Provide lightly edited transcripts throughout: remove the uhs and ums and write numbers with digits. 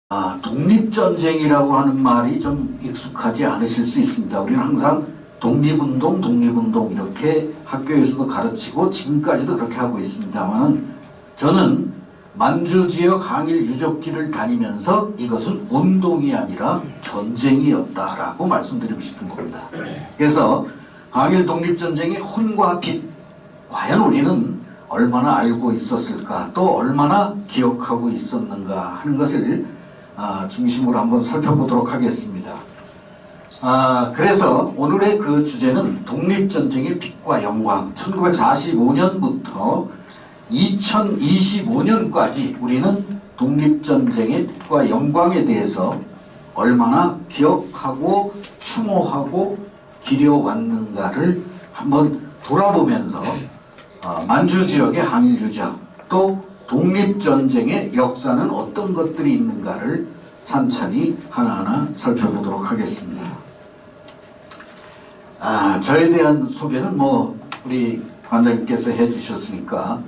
독립전쟁이라고 하는 말이 좀 익숙하지 않으실 수 있습니다. 우리는 항상 독립운동, 독립운동 이렇게 학교에서도 가르치고 지금까지도 그렇게 하고 있습니다만 저는 만주 지역 항일 유적지를 다니면서 이것은 운동이 아니라 전쟁이었다라고 말씀드리고 싶은 겁니다. 그래서 항일 독립전쟁의 혼과 빛, 과연 우리는 얼마나 알고 있었을까, 또 얼마나 기억하고 있었는가 하는 것을 중심으로 한번 살펴보도록 하겠습니다. 그래서 오늘의 그 주제는 독립전쟁의 빛과 영광, 1945년부터 2025년까지 우리는 독립전쟁의 빛과 영광에 대해서 얼마나 기억하고 추모하고 기려왔는가를 한번 돌아보면서 만주 지역의 항일 유적, 또 독립전쟁의 역사는 어떤 것들이 있는가를 찬찬히 하나하나 살펴보도록 하겠습니다. 저에 대한 소개는 우리 관장님께서 해주셨으니까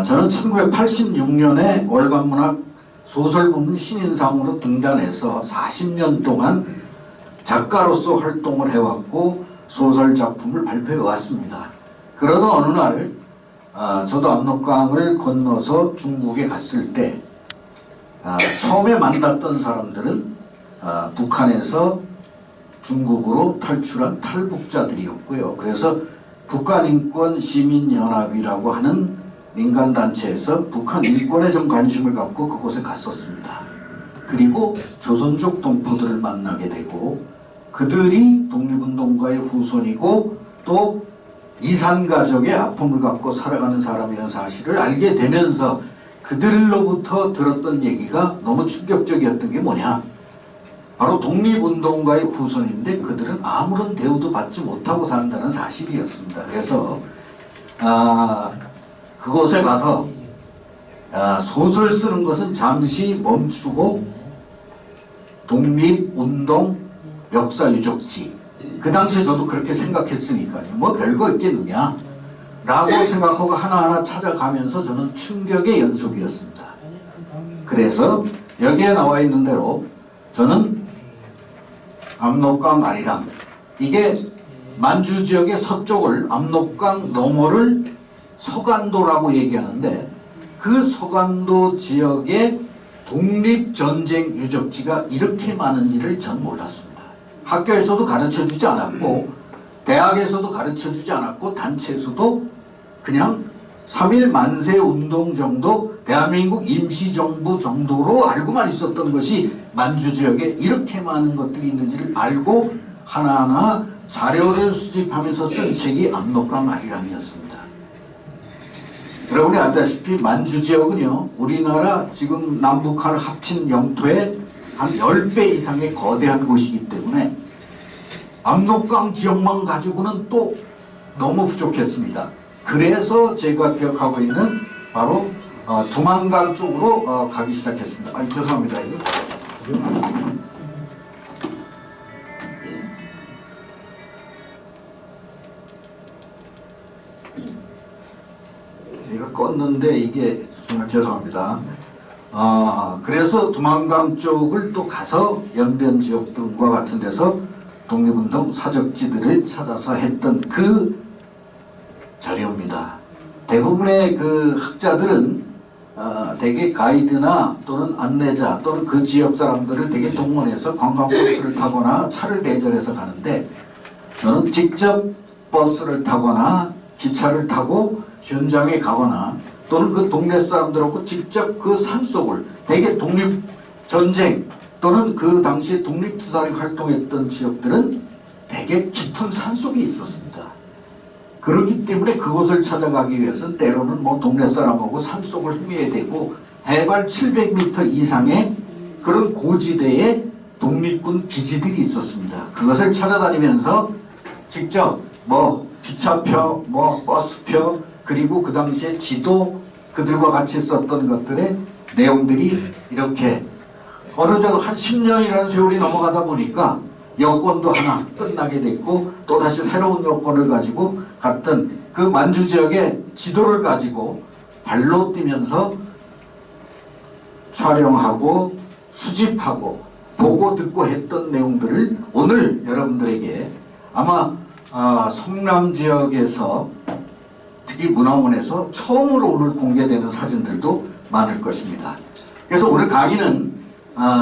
저는 1986년에 월간문학 소설부문 신인상으로 등단해서 40년 동안 작가로서 활동을 해왔고 소설 작품을 발표해 왔습니다. 그러던 어느 날 저도 압록강을 건너서 중국에 갔을 때 처음에 만났던 사람들은 북한에서 중국으로 탈출한 탈북자들이었고요. 그래서 북한인권시민연합이라고 하는 민간단체에서 북한 인권에 좀 관심을 갖고 그곳에 갔었습니다. 그리고 조선족 동포들을 만나게 되고 그들이 독립운동가의 후손이고 또 이산가족의 아픔을 갖고 살아가는 사람이라는 사실을 알게 되면서 그들로부터 들었던 얘기가 너무 충격적이었던 게 뭐냐, 바로 독립운동가의 후손인데 그들은 아무런 대우도 받지 못하고 산다는 사실이었습니다. 그래서 그곳에 가서 소설 쓰는 것은 잠시 멈추고 독립운동 역사유적지, 그 당시에 저도 그렇게 생각했으니까요. 별거 있겠느냐 라고 생각하고 하나하나 찾아가면서 저는 충격의 연속이었습니다. 그래서 여기에 나와 있는 대로 저는 압록강 아리랑, 이게 만주 지역의 서쪽을 압록강 너머를 서간도라고 얘기하는데 그 서간도 지역의 독립전쟁 유적지가 이렇게 많은지를 전 몰랐습니다. 학교에서도 가르쳐주지 않았고 대학에서도 가르쳐주지 않았고 단체에서도 그냥 3.1 만세 운동 정도, 대한민국 임시정부 정도로 알고만 있었던 것이 만주 지역에 이렇게 많은 것들이 있는지를 알고 하나하나 자료를 수집하면서 쓴 책이 압록강 아리랑이었습니다. 여러분이 알다시피 만주 지역은요, 우리나라 지금 남북한을 합친 영토의 한 10배 이상의 거대한 곳이기 때문에 압록강 지역만 가지고는 또 너무 부족했습니다. 그래서 제가 기억하고 있는 바로 두만강 쪽으로 가기 시작했습니다. 죄송합니다. 제가 껐는데 이게 정말 죄송합니다. 그래서 두만강 쪽을 또 가서 연변 지역 등과 같은 데서 독립운동 사적지들을 찾아서 했던 그 자료입니다. 대부분의 그 학자들은 대개 가이드나 또는 안내자 또는 그 지역 사람들을 대개 동원해서 관광버스를 타거나 차를 내절해서 가는데 저는 직접 버스를 타거나 기차를 타고 현장에 가거나 또는 그 동네 사람들하고 직접 그 산속을, 대개 독립전쟁 또는 그 당시에 독립투사를 활동했던 지역들은 대개 깊은 산속에 있었습니다. 그렇기 때문에 그곳을 찾아가기 위해서는 때로는 동네 사람하고 산속을 헤매야 되고 해발 700m 이상의 그런 고지대에 독립군 기지들이 있었습니다. 그것을 찾아다니면서 직접 기차표, 버스표, 그리고 그 당시에 지도, 그들과 같이 썼던 것들의 내용들이 이렇게 어느 정도 한 10년이라는 세월이 넘어가다 보니까 여권도 하나 끝나게 됐고 또다시 새로운 여권을 가지고 갔던 그 만주 지역의 지도를 가지고 발로 뛰면서 촬영하고 수집하고 보고 듣고 했던 내용들을 오늘 여러분들에게 아마 성남 지역에서 특히 문화원에서 처음으로 오늘 공개되는 사진들도 많을 것입니다. 그래서 오늘 강의는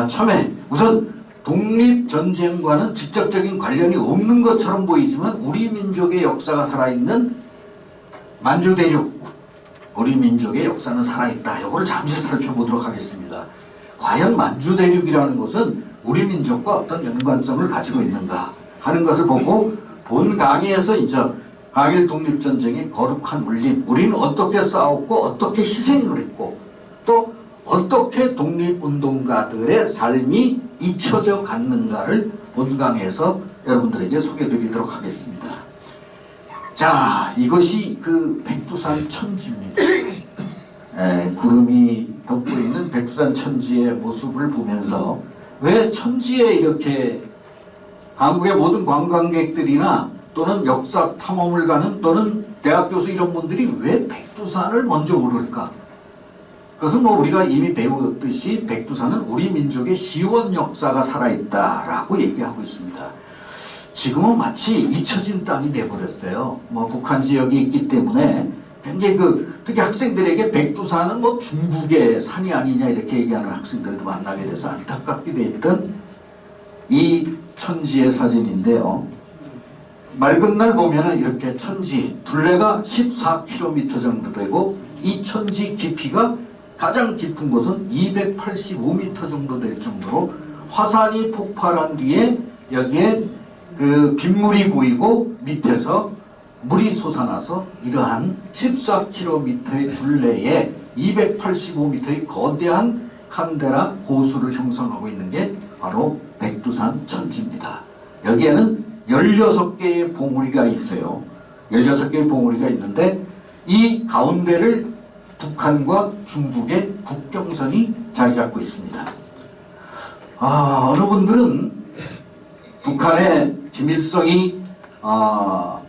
처음에 우선 독립전쟁과는 직접적인 관련이 없는 것처럼 보이지만 우리 민족의 역사가 살아있는 만주대륙, 우리 민족의 역사는 살아있다. 이거를 잠시 살펴보도록 하겠습니다. 과연 만주대륙이라는 것은 우리 민족과 어떤 연관성을 가지고 있는가 하는 것을 보고 본 강의에서 이제 항일 독립전쟁의 거룩한 울림, 우리는 어떻게 싸웠고 어떻게 희생을 했고 또 어떻게 독립운동가들의 삶이 잊혀져 갔는가를 본 강의에서 여러분들에게 소개드리도록 하겠습니다. 자, 이것이 그 백두산 천지입니다. 구름이 덮고 있는 백두산 천지의 모습을 보면서 왜 천지에 이렇게 한국의 모든 관광객들이나 또는 역사 탐험을 가는 또는 대학 교수 이런 분들이 왜 백두산을 먼저 오를까? 그것은 뭐 우리가 이미 배웠듯이 백두산은 우리 민족의 시원 역사가 살아있다라고 얘기하고 있습니다. 지금은 마치 잊혀진 땅이 돼버렸어요. 뭐 북한 지역이 있기 때문에 굉장히 특히 학생들에게 백두산은 뭐 중국의 산이 아니냐 이렇게 얘기하는 학생들도 만나게 돼서 안타깝게 돼 있던 이 천지의 사진인데요. 맑은 날 보면은 이렇게 천지 둘레가 14km 정도 되고 이 천지 깊이가 가장 깊은 곳은 285m 정도 될 정도로 화산이 폭발한 뒤에 여기에 빗물이 고이고 밑에서 물이 솟아나서 이러한 14km의 둘레에 285m의 거대한 칸데라 호수를 형성하고 있는 게 바로 백두산 천지입니다. 여기에는 16개의 봉우리가 있어요. 16개의 봉우리가 있는데 이 가운데를 북한과 중국의 국경선이 자리 잡고 있습니다. 어느 분들은 북한의 김일성이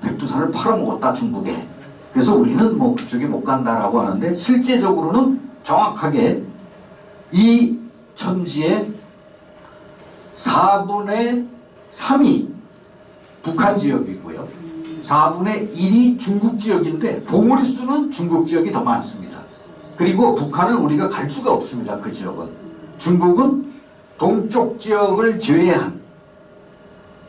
백두산을 팔아먹었다 중국에. 그래서 우리는 뭐 그쪽에 못 간다라고 하는데 실제적으로는 정확하게 이 천지의 4분의 3이 북한 지역이고요. 4분의 1이 중국 지역인데 봉우리 수는 중국 지역이 더 많습니다. 그리고 북한은 우리가 갈 수가 없습니다. 그 지역은. 중국은 동쪽 지역을 제외한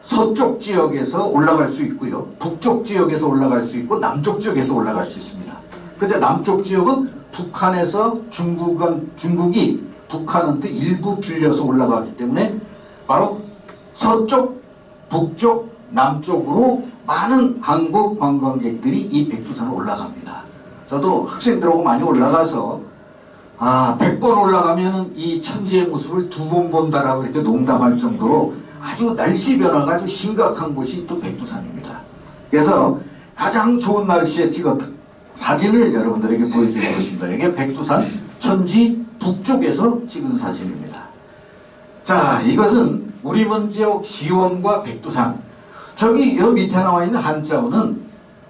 서쪽 지역에서 올라갈 수 있고요. 북쪽 지역에서 올라갈 수 있고 남쪽 지역에서 올라갈 수 있습니다. 근데 남쪽 지역은 북한에서 중국이 북한한테 일부 빌려서 올라가기 때문에 바로 서쪽, 북쪽, 남쪽으로 많은 한국 관광객들이 이 백두산을 올라갑니다. 저도 학생들하고 많이 올라가서 100번 올라가면 이 천지의 모습을 2번 본다라고 이렇게 농담할 정도로 아주 날씨 변화가 아주 심각한 곳이 또 백두산입니다. 그래서 가장 좋은 날씨에 찍었던 사진을 여러분들에게 보여주는 것입니다. 이게 백두산 천지 북쪽에서 찍은 사진입니다. 자, 이것은 우리 민족 시원과 백두산. 저기 여 밑에 나와 있는 한자어는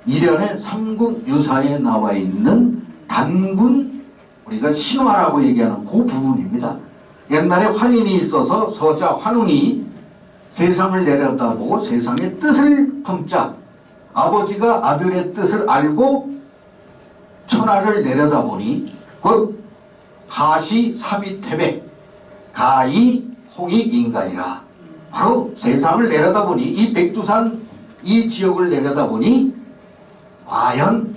일련의 삼국유사에 나와 있는 단군, 우리가 신화라고 얘기하는 그 부분입니다. 옛날에 환인이 있어서 서자 환웅이 세상을 내려다보고 세상의 뜻을 품자. 아버지가 아들의 뜻을 알고 천하를 내려다보니 곧 하시 삼위태백 가히 홍익인간이라. 바로 세상을 내려다보니 이 백두산 이 지역을 내려다보니 과연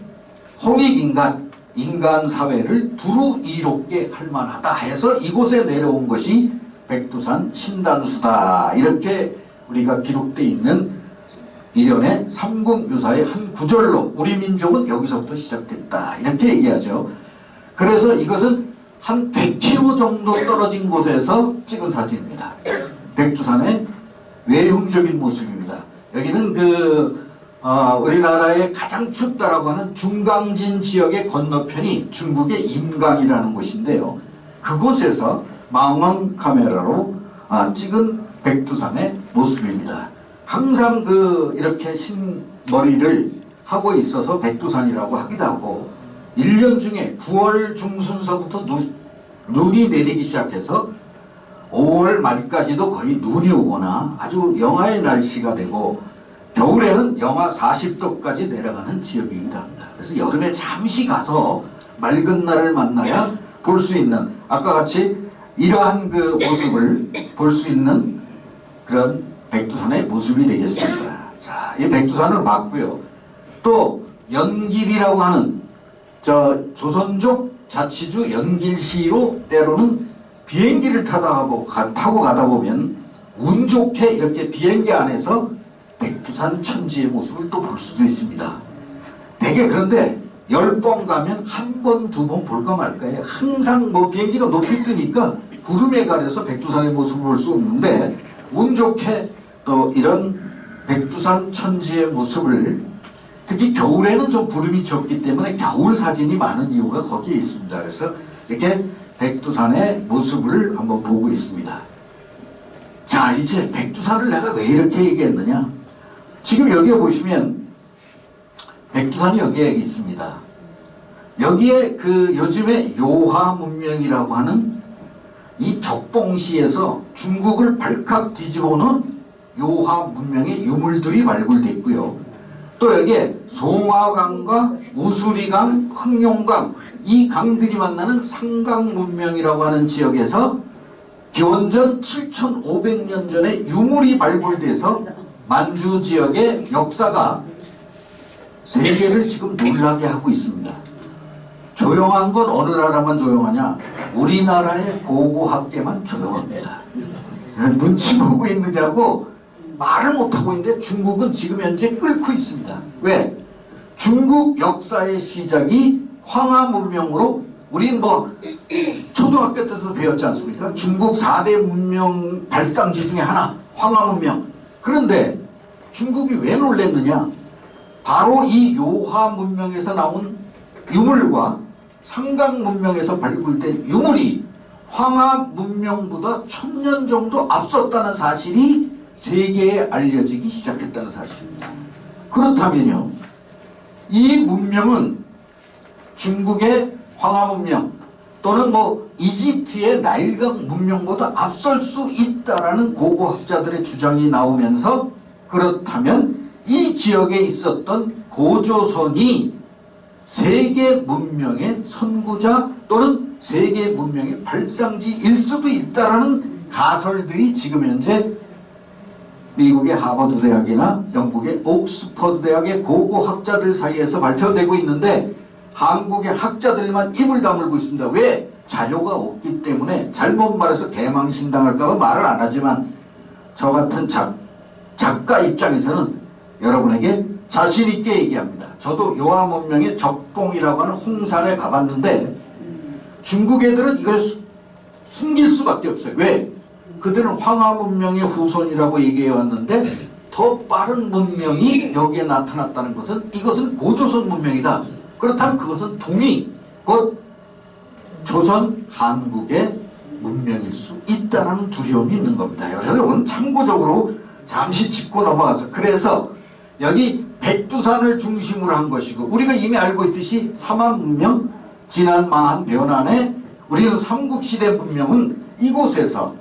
홍익인간, 인간 사회를 두루 이롭게 할 만하다 해서 이곳에 내려온 것이 백두산 신단수다. 이렇게 우리가 기록되어 있는 일련의 삼국유사의 한 구절로 우리 민족은 여기서부터 시작됐다. 이렇게 얘기하죠. 그래서 이것은 한 100km 정도 떨어진 곳에서 찍은 사진입니다. 백두산의 외형적인 모습입니다. 여기는 우리나라의 가장 춥다라고 하는 중강진 지역의 건너편이 중국의 임강이라는 곳인데요. 그곳에서 망원 카메라로 찍은 백두산의 모습입니다. 항상 이렇게 흰 머리를 하고 있어서 백두산이라고 하기도 하고 1년 중에 9월 중순서부터 눈이 내리기 시작해서 5월 말까지도 거의 눈이 오거나 아주 영하의 날씨가 되고 겨울에는 영하 40도까지 내려가는 지역이기도 합니다. 그래서 여름에 잠시 가서 맑은 날을 만나야 볼 수 있는, 아까 같이 이러한 그 모습을 볼 수 있는 그런 백두산의 모습이 되겠습니다. 자, 이 백두산을 봤고요. 또 연길이라고 하는 조선족 자치주 연길시로 때로는 비행기를 타고 가다 보면 운 좋게 이렇게 비행기 안에서 백두산 천지의 모습을 또 볼 수도 있습니다. 되게 그런데 10번 가면 한 번, 두 번 볼까 말까요. 항상 뭐 비행기가 높이 뜨니까 구름에 가려서 백두산의 모습을 볼 수 없는데 운 좋게 또 이런 백두산 천지의 모습을 특히 겨울에는 좀 구름이 적기 때문에 겨울 사진이 많은 이유가 거기에 있습니다. 그래서 이렇게 백두산의 모습을 한번 보고 있습니다. 자, 이제 백두산을 내가 왜 이렇게 얘기했느냐. 지금 여기에 보시면 백두산이 여기에 있습니다. 여기에 그 요즘에 요하 문명이라고 하는 이 적봉시에서 중국을 발칵 뒤집어놓은 요하 문명의 유물들이 발굴됐고요. 또 여기에 송화강과 우수리강, 흑룡강 이 강들이 만나는 상강 문명이라고 하는 지역에서 기원전 7,500년 전에 유물이 발굴돼서 만주 지역의 역사가 세계를 지금 놀라게 하고 있습니다. 조용한 건 어느 나라만 조용하냐? 우리나라의 고고학계만 조용합니다. 눈치 보고 있느냐고 말을 못하고 있는데 중국은 지금 현재 끓고 있습니다. 왜? 중국 역사의 시작이 황하 문명으로, 우린 뭐 초등학교 때도 배웠지 않습니까? 중국 4대 문명 발상지 중에 하나 황하 문명. 그런데 중국이 왜 놀랬느냐? 바로 이 요하 문명에서 나온 유물과 상강 문명에서 발굴된 유물이 황하 문명보다 1000년 정도 앞섰다는 사실이 세계에 알려지기 시작했다는 사실입니다. 그렇다면요, 이 문명은 중국의 황하 문명 또는 뭐 이집트의 나일강 문명보다 앞설 수 있다라는 고고학자들의 주장이 나오면서, 그렇다면 이 지역에 있었던 고조선이 세계 문명의 선구자 또는 세계 문명의 발상지일 수도 있다라는 가설들이 지금 현재 미국의 하버드 대학이나 영국의 옥스퍼드 대학의 고고학자들 사이에서 발표되고 있는데, 한국의 학자들만 입을 다물고 있습니다. 왜? 자료가 없기 때문에. 잘못 말해서 개망신당할까봐 말을 안 하지만 저 같은 작가 입장에서는 여러분에게 자신 있게 얘기합니다. 저도 요하 문명의 적봉이라고 하는 홍산에 가봤는데 중국 애들은 이걸 숨길 수밖에 없어요. 왜? 그들은 황하 문명의 후손이라고 얘기해 왔는데 더 빠른 문명이 여기에 나타났다는 것은, 이것은 고조선 문명이다. 그렇다면 그것은 동이 곧 조선 한국의 문명일 수 있다는 두려움이 있는 겁니다. 여러분 참고적으로 잠시 짚고 넘어가서, 그래서 여기 백두산을 중심으로 한 것이고, 우리가 이미 알고 있듯이 삼한 문명, 지난 마한 변환에 우리는 삼국시대 문명은 이곳에서,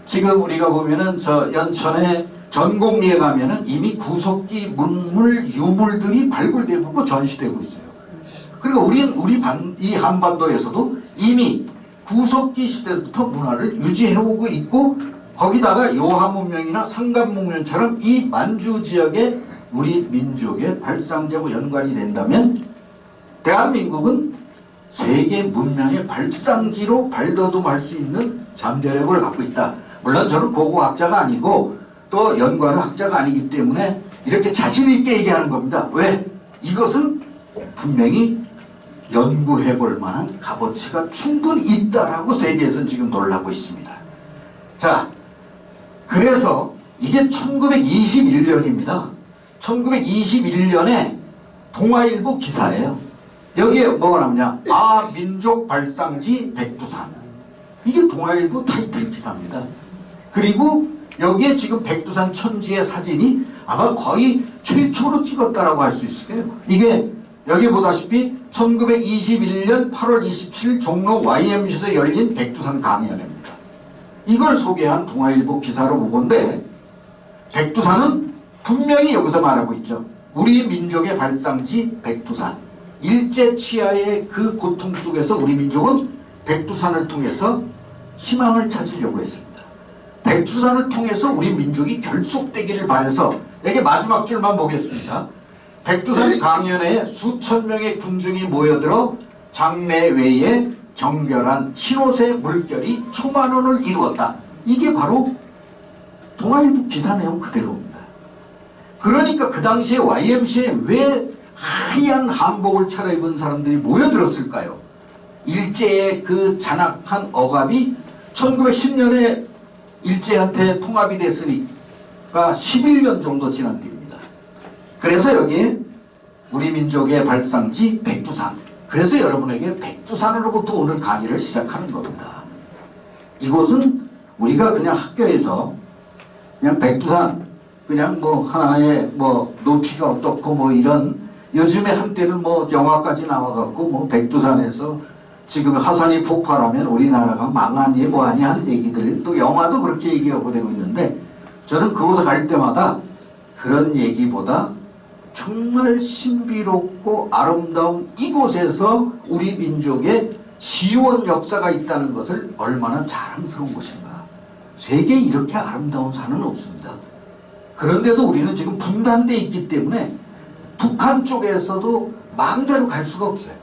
지금 우리가 보면은 저 연천의 전곡리에 가면은 이미 구석기 문물 유물들이 발굴되고 전시되고 있어요. 그리고 우리는 이 한반도에서도 이미 구석기 시대부터 문화를 유지해오고 있고, 거기다가 요하 문명이나 상간 문명처럼 이 만주 지역의 우리 민족의 발상제하고 연관이 된다면 대한민국은 세계 문명의 발상지로 발돋움할 수 있는 잠재력을 갖고 있다. 물론 저는 고고학자가 아니고 또 연관학자가 아니기 때문에 이렇게 자신 있게 얘기하는 겁니다. 왜? 이것은 분명히 연구해 볼 만한 값어치가 충분히 있다라고 세계에서는 지금 놀라고 있습니다. 자, 그래서 이게 1921년입니다. 1921년에 동아일보 기사예요. 여기에 뭐가 나오냐? 아민족 발상지 백두산. 이게 동아일보 타이틀 기사입니다. 그리고 여기에 지금 백두산 천지의 사진이 아마 거의 최초로 찍었다라고 할 수 있을 거예요. 이게 여기 보다시피 1921년 8월 27일 종로 YMC에서 열린 백두산 강연회입니다. 이걸 소개한 동아일보 기사로 보건데 백두산은 분명히 여기서 말하고 있죠. 우리 민족의 발상지 백두산. 일제 치하의 그 고통 속에서 우리 민족은 백두산을 통해서 희망을 찾으려고 했습니다. 백두산을 통해서 우리 민족이 결속되기를 바라서 여기 마지막 줄만 보겠습니다. 백두산 강연에 수천 명의 군중이 모여들어 장내외에 정결한 흰옷의 물결이 초만원을 이루었다. 이게 바로 동아일보 기사 내용 그대로입니다. 그러니까 그 당시에 YMCA에 왜 하얀 한복을 차려입은 사람들이 모여들었을까요? 일제의 그 잔악한 억압이 1910년에 일제한테 통합이 됐으니까 11년 정도 지난 뒤입니다. 그래서 여기에 우리 민족의 발상지 백두산. 그래서 여러분에게 백두산으로부터 오늘 강의를 시작하는 겁니다. 이곳은 우리가 그냥 학교에서 그냥 백두산 그냥 뭐 하나의 뭐 높이가 어떻고 뭐 이런 요즘에 한때는 뭐 영화까지 나와갖고 뭐 백두산에서 지금 화산이 폭발하면 우리나라가 망하니 뭐하니 하는 얘기들 또 영화도 그렇게 얘기하고 되고 있는데 저는 그곳에 갈 때마다 그런 얘기보다 정말 신비롭고 아름다운 이곳에서 우리 민족의 시원 역사가 있다는 것을 얼마나 자랑스러운 것인가. 세계에 이렇게 아름다운 산은 없습니다. 그런데도 우리는 지금 분단돼 있기 때문에 북한 쪽에서도 마음대로 갈 수가 없어요.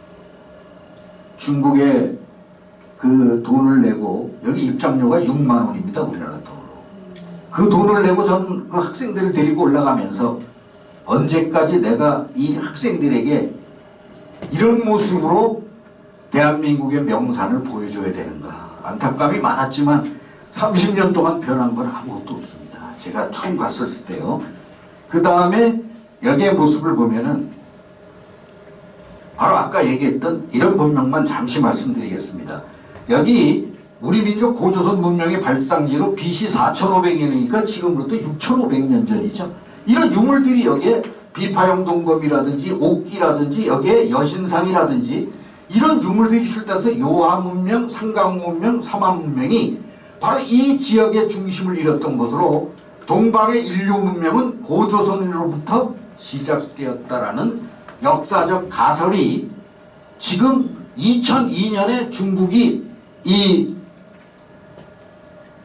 중국에 그 돈을 내고 여기 입장료가 6만 원입니다. 우리나라 돈으로. 그 돈을 내고 전 그 학생들을 데리고 올라가면서 언제까지 내가 이 학생들에게 이런 모습으로 대한민국의 명산을 보여줘야 되는가. 안타까움이 많았지만 30년 동안 변한 건 아무것도 없습니다. 제가 처음 갔을 때요. 그 다음에 여기의 모습을 보면은 바로 아까 얘기했던 이런 문명만 잠시 말씀드리겠습니다. 여기 우리 민족 고조선 문명의 발상지로 BC 4500년이니까 지금부터 6500년 전이죠. 이런 유물들이 여기에 비파형 동검이라든지 옥기라든지 여기에 여신상이라든지 이런 유물들이 출단해서 요하 문명, 상강 문명, 삼한 문명이 바로 이 지역의 중심을 이뤘던 것으로 동방의 인류 문명은 고조선으로부터 시작되었다라는 역사적 가설이 지금 2002년에 중국이 이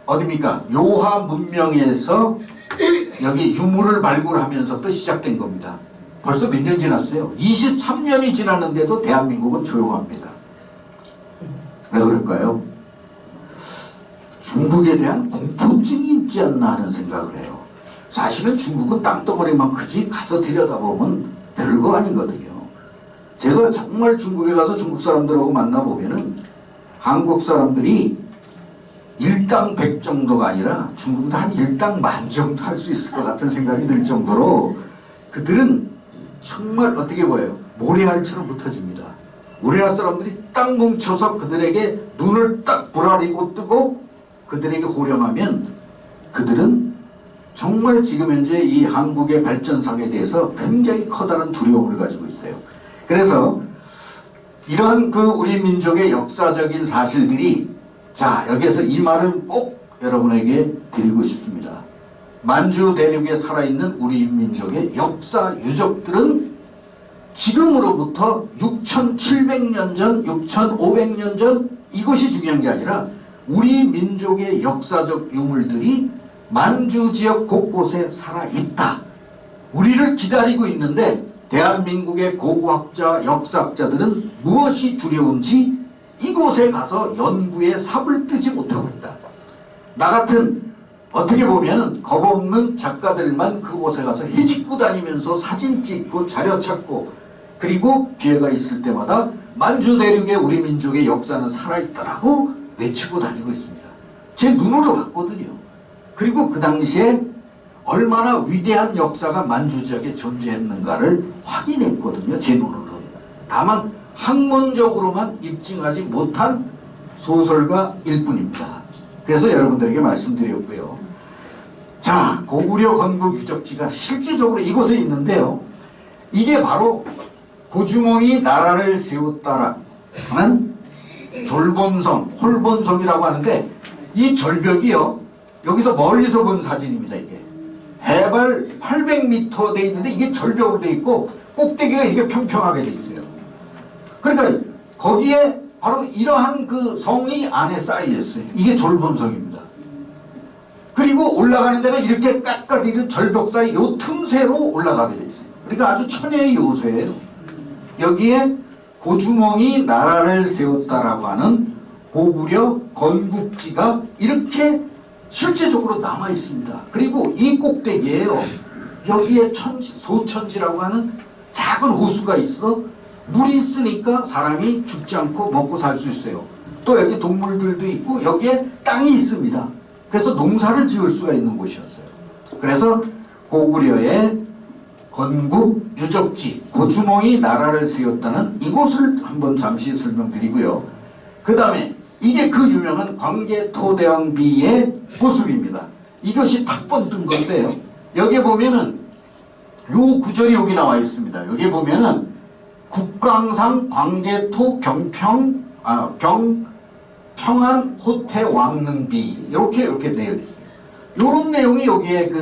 어딥니까? 요하 문명에서 여기 유물을 발굴하면서부터 시작된 겁니다. 벌써 몇 년 지났어요? 23년이 지났는데도 대한민국은 조용합니다. 왜 그럴까요? 중국에 대한 공포증이 있지 않나 하는 생각을 해요. 사실은 중국은 땅덩어리만 크지 가서 들여다보면 별거 아니거든요. 제가 정말 중국에 가서 중국 사람들하고 만나보면은 한국 사람들이 일당 100 정도가 아니라 중국은 한 일당 10,000 정도 할 수 있을 것 같은 생각이 들 정도로 그들은 정말 어떻게 보여요? 모래알처럼 흩어집니다. 우리나라 사람들이 딱 뭉쳐서 그들에게 눈을 딱 부라리고 뜨고 그들에게 호령하면 그들은 정말 지금 현재 이 한국의 발전상에 대해서 굉장히 커다란 두려움을 가지고 있어요. 그래서 이러한 그 우리 민족의 역사적인 사실들이 자 여기에서 이 말을 꼭 여러분에게 드리고 싶습니다. 만주 대륙에 살아있는 우리 민족의 역사 유적들은 지금으로부터 6,700년 전, 6,500년 전 이것이 중요한 게 아니라 우리 민족의 역사적 유물들이 만주 지역 곳곳에 살아있다. 우리를 기다리고 있는데 대한민국의 고고학자, 역사학자들은 무엇이 두려운지 이곳에 가서 연구에 삽을 뜨지 못하고 있다. 나 같은 어떻게 보면 겁없는 작가들만 그곳에 가서 해집고 다니면서 사진 찍고 자료 찾고 그리고 기회가 있을 때마다 만주 대륙의 우리 민족의 역사는 살아있다라고 외치고 다니고 있습니다. 제 눈으로 봤거든요. 그리고 그 당시에 얼마나 위대한 역사가 만주 지역에 존재했는가를 확인했거든요. 제 눈으로. 다만 학문적으로만 입증하지 못한 소설가일 뿐입니다. 그래서 여러분들에게 말씀드렸고요. 자, 고구려 건국 유적지가 실질적으로 이곳에 있는데요. 이게 바로 고주몽이 나라를 세웠다라는 졸본성, 홀본성이라고 하는데 이 절벽이요, 여기서 멀리서 본 사진입니다. 이게 해발 800m 돼 있는데 이게 절벽으로 돼 있고 꼭대기가 이렇게 평평하게 돼 있어요. 그러니까 거기에 바로 이러한 그 성이 안에 쌓여 있어요. 이게 졸본성입니다. 그리고 올라가는 데가 이렇게 깎아지는 절벽 사이 요 틈새로 올라가게 돼 있어요. 그러니까 아주 천혜의 요새예요. 여기에 고주몽이 나라를 세웠다라고 하는 고구려 건국지가 이렇게 실제적으로 남아 있습니다. 그리고 이 꼭대기에요, 여기에 소천지라고 하는 작은 호수가 있어 물이 있으니까 사람이 죽지 않고 먹고 살 수 있어요. 또 여기 동물들도 있고 여기에 땅이 있습니다. 그래서 농사를 지을 수가 있는 곳이었어요. 그래서 고구려의 건국 유적지 고주몽이 나라를 세웠다는 이곳을 한번 잠시 설명드리고요. 그 다음에 이게 그 유명한 광개토대왕비의 모습입니다. 이것이 탁본 뜬 건데요. 여기 보면은 요 구절이 여기 나와 있습니다. 여기 보면은 국광상 광개토 평안 호태 왕릉비 이렇게 되어 있어요. 요런 내용이 여기에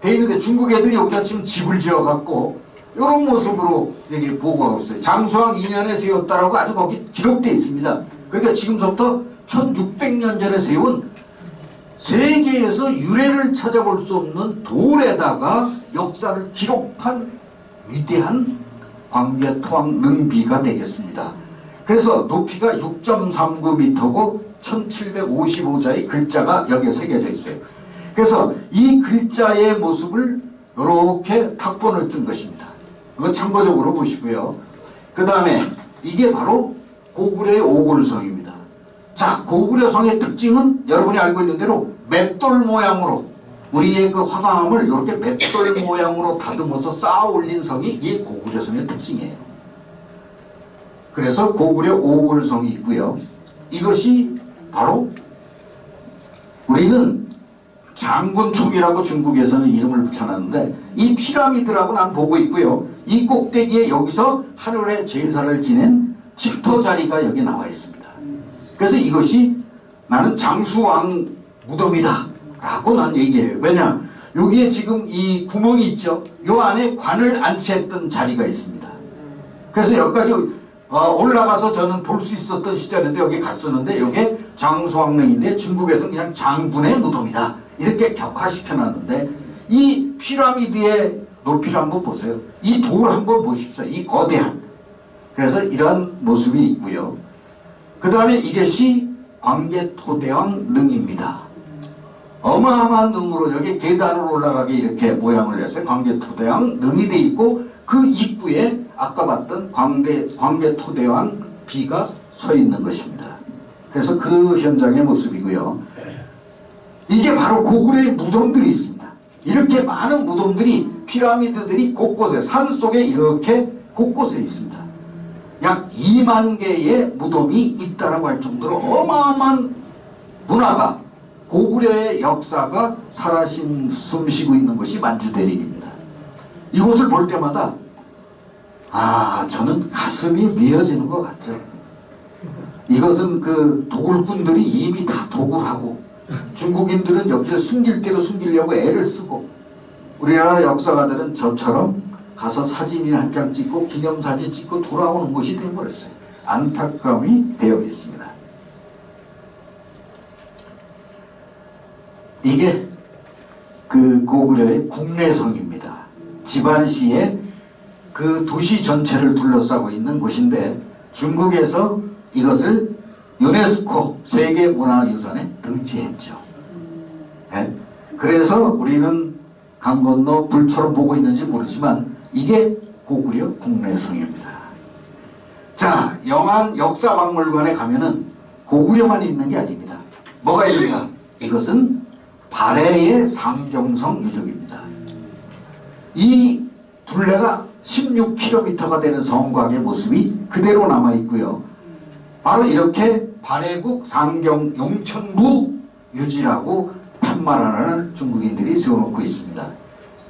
돼 있는데 중국 애들이 여기다 지금 집을 지어 갖고 요런 모습으로 여기 보고하고 있어요. 장수왕 2년에 세웠다라고 아주 거기 기록되어 있습니다. 그러니까 지금부터 1600년 전에 세운 세계에서 유래를 찾아볼 수 없는 돌에다가 역사를 기록한 위대한 광개토왕 능비가 되겠습니다. 그래서 높이가 6.39m고 1755자의 글자가 여기에 새겨져 있어요. 그래서 이 글자의 모습을 이렇게 탁본을 뜬 것입니다. 이거 참고적으로 보시고요. 그 다음에 이게 바로 고구려의 오골성입니다. 자, 고구려성의 특징은 여러분이 알고 있는 대로 맷돌 모양으로 우리의 그 화강암을 이렇게 맷돌 모양으로 다듬어서 쌓아 올린 성이 이 고구려성의 특징이에요. 그래서 고구려 오골성이 있고요. 이것이 바로 우리는 장군총이라고 중국에서는 이름을 붙여놨는데 이 피라미드라고 난 보고 있고요. 이 꼭대기에 여기서 하늘의 제사를 지낸 집터 자리가 여기 나와 있습니다. 그래서 이것이 나는 장수왕 무덤이다 라고 난 얘기해요. 왜냐, 여기에 지금 이 구멍이 있죠. 요 안에 관을 안치했던 자리가 있습니다. 그래서 여기까지 올라가서 저는 볼 수 있었던 시절인데 여기 갔었는데 여기에 장수왕릉인데 중국에서는 그냥 장군의 무덤이다 이렇게 격화시켜놨는데 이 피라미드의 높이를 한번 보세요. 이 돌 한번 보십시오. 이 거대한. 그래서 이런 모습이 있고요. 그 다음에 이것이 광개토대왕 능입니다. 어마어마한 능으로 여기 계단으로 올라가게 이렇게 모양을 냈어요. 광개토대왕 능이 돼 있고 그 입구에 아까 봤던 광개토대왕 비가 서 있는 것입니다. 그래서 그 현장의 모습이고요. 이게 바로 고구려의 무덤들이 있습니다. 이렇게 많은 무덤들이 피라미드들이 곳곳에 산속에 이렇게 곳곳에 있습니다. 약 2만 개의 무덤이 있다라고 할 정도로 어마어마한 문화가 고구려의 역사가 살아 숨쉬고 있는 것이 만주대림입니다. 이곳을 볼 때마다 저는 가슴이 미어지는 것 같죠. 이것은 그 도굴꾼들이 이미 다 도굴하고 중국인들은 여기를 숨길 대로 숨기려고 애를 쓰고 우리나라 역사가들은 저처럼 가서 사진이나 한 장 찍고 기념사진 찍고 돌아오는 것이 되어버렸어요. 안타까움이 되어 있습니다. 이게 그 고구려의 국내성입니다. 지반시의 그 도시 전체를 둘러싸고 있는 곳인데 중국에서 이것을 유네스코 세계문화유산에 등재했죠. 네? 그래서 우리는 강 건너 불처럼 보고 있는지 모르지만 이게 고구려 국내성입니다. 자, 영안 역사박물관에 가면은 고구려만 있는 게 아닙니다. 뭐가 있는가? 이것은 발해의 상경성 유적입니다. 이 둘레가 16km가 되는 성곽의 모습이 그대로 남아 있고요. 바로 이렇게 발해국 상경 용천부 유지라고 편말하는 중국인들이 세워놓고 있습니다.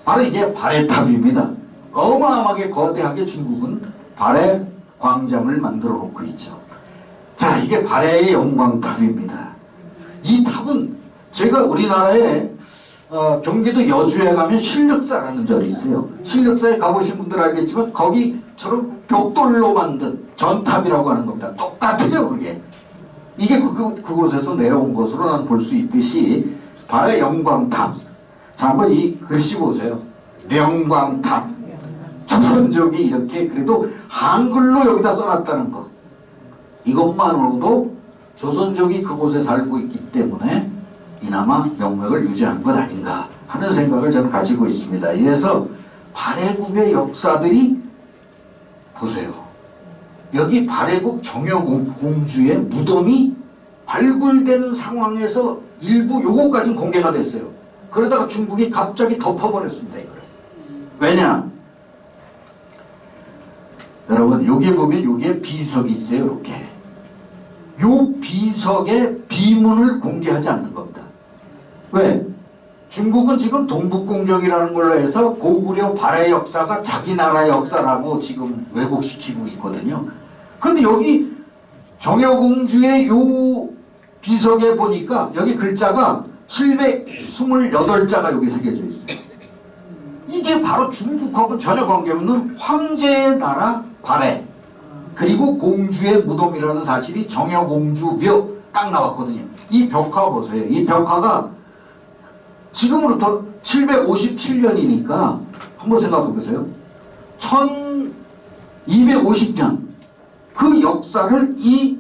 바로 이게 발해탑입니다. 어마어마하게 거대하게 중국은 발해 광장을 만들어 놓고 있죠. 자, 이게 발해의 영광탑입니다. 이 탑은 제가 우리나라에 경기도 여주에 가면 신력사라는 절이 있어요. 신력사에 가보신 분들 알겠지만 거기처럼 벽돌로 만든 전탑이라고 하는 겁니다. 똑같아요 그게. 이게 그곳에서 내려온 것으로 난 볼 수 있듯이 발해 영광탑. 자 한번 이 글씨 보세요. 영광탑. 조선족이 이렇게 그래도 한글로 여기다 써놨다는 것. 이것만으로도 조선족이 그곳에 살고 있기 때문에 이나마 명맥을 유지한 것 아닌가 하는 생각을 저는 가지고 있습니다. 이래서 발해국의 역사들이 보세요. 여기 발해국 정여공주의 무덤이 발굴된 상황에서 일부 요거까지는 공개가 됐어요. 그러다가 중국이 갑자기 덮어버렸습니다. 이걸. 왜냐? 여러분 여기에 보면 여기에 비석이 있어요. 이렇게. 요 비석의 비문을 공개하지 않는 겁니다. 왜? 중국은 지금 동북공정이라는 걸로 해서 고구려 발해 역사가 자기 나라 역사라고 지금 왜곡시키고 있거든요. 근데 여기 정여공주의 요 비석에 보니까 여기 글자가 728자가 여기 새겨져 있어요. 이게 바로 중국하고 전혀 관계없는 황제의 나라 발해 그리고 공주의 무덤이라는 사실이 정여공주 묘 딱 나왔거든요. 이 벽화 보세요. 이 벽화가 지금으로부터 757년이니까 한번 생각해 보세요. 1250년 그 역사를 이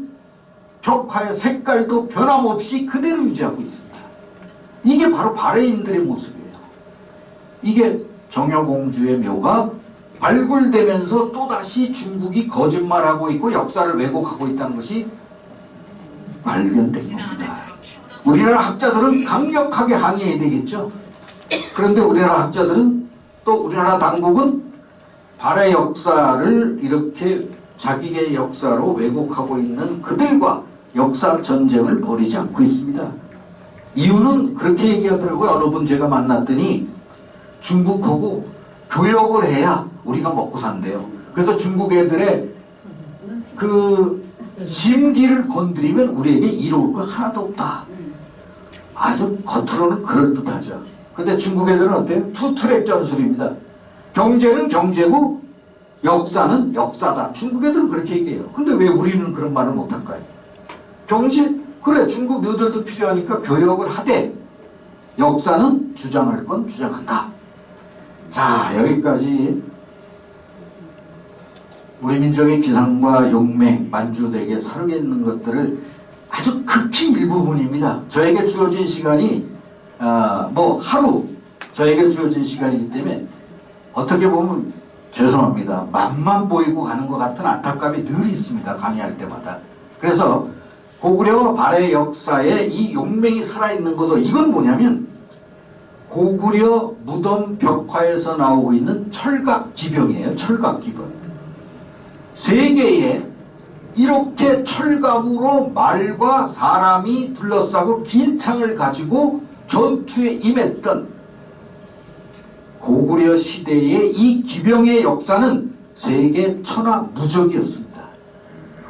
벽화의 색깔도 변함없이 그대로 유지하고 있습니다. 이게 바로 발해인들의 모습이에요. 이게 정여공주의 묘가 발굴되면서 또다시 중국이 거짓말하고 있고 역사를 왜곡하고 있다는 것이 발견된 겁니다. 우리나라 학자들은 강력하게 항의해야 되겠죠. 그런데 우리나라 학자들은 또 우리나라 당국은 발해 역사를 이렇게 자기의 역사로 왜곡하고 있는 그들과 역사 전쟁을 벌이지 않고 있습니다. 이유는 그렇게 얘기하더라고요. 어느 분 제가 만났더니 중국하고 교역을 해야 우리가 먹고 산대요. 그래서 중국 애들의 그 심기를 건드리면 우리에게 이로울 거 하나도 없다. 아주 겉으로는 그럴듯하죠. 근데 중국 애들은 어때요? 투트랙 전술입니다. 경제는 경제고 역사는 역사다. 중국 애들은 그렇게 얘기해요. 근데 왜 우리는 그런 말을 못할까요? 경제? 그래 중국 너희들도 필요하니까 교역을 하되 역사는 주장할 건 주장한다. 자 여기까지 우리 민족의 기상과 용맹, 만주되게 살아있는 것들을 아주 극히 일부분입니다. 저에게 주어진 시간이 뭐 하루 저에게 주어진 시간이기 때문에 어떻게 보면 죄송합니다. 맛만 보이고 가는 것 같은 안타까움이 늘 있습니다. 강의할 때마다. 그래서 고구려 발해 역사에 이 용맹이 살아있는 것으로 이건 뭐냐면 고구려 무덤 벽화에서 나오고 있는 철갑기병이에요. 철갑기병. 세계에 이렇게 철갑으로 말과 사람이 둘러싸고 긴 창을 가지고 전투에 임했던 고구려 시대의 이 기병의 역사는 세계 천하무적이었습니다.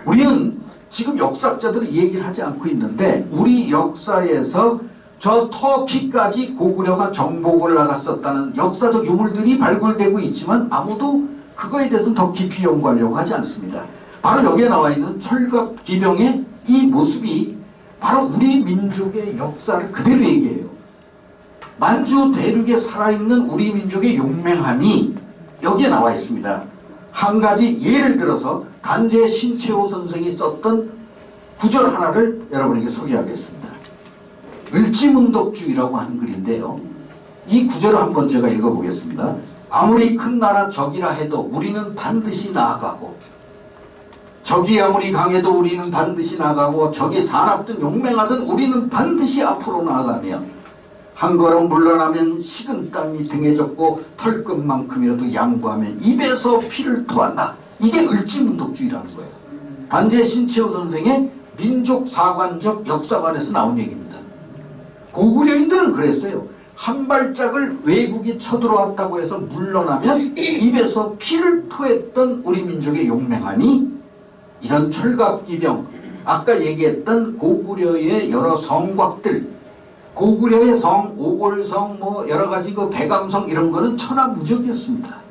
우리는 지금 역사학자들은 이 얘기를 하지 않고 있는데 우리 역사에서 저 터키까지 고구려가 정복을 나갔었다는 역사적 유물들이 발굴되고 있지만 아무도 그거에 대해서는 더 깊이 연구하려고 하지 않습니다. 바로 여기에 나와 있는 철갑기병의 이 모습이 바로 우리 민족의 역사를 그대로 얘기해요. 만주 대륙에 살아있는 우리 민족의 용맹함이 여기에 나와 있습니다. 한 가지 예를 들어서 단재 신채호 선생이 썼던 구절 하나를 여러분에게 소개하겠습니다. 을지문덕주의라고 하는 글인데요. 이 구절을 한번 제가 읽어보겠습니다. 아무리 큰 나라 적이라 해도 우리는 반드시 나아가고 적이 아무리 강해도 우리는 반드시 나아가고 적이 사납든 용맹하든 우리는 반드시 앞으로 나아가며 한 걸음 물러나면 식은땀이 등에 젖고 털끝만큼이라도 양보하면 입에서 피를 토한다. 이게 을지문덕주의라는 거예요. 단재 신채호 선생의 민족사관적 역사관에서 나온 얘기입니다. 고구려인들은 그랬어요. 한 발짝을 외국이 쳐들어왔다고 해서 물러나면 입에서 피를 토했던 우리 민족의 용맹함이 이런 철갑기병 아까 얘기했던 고구려의 여러 성곽들, 고구려의 성, 오골성, 뭐 여러 가지 그 백암성 이런 거는 천하무적이었습니다.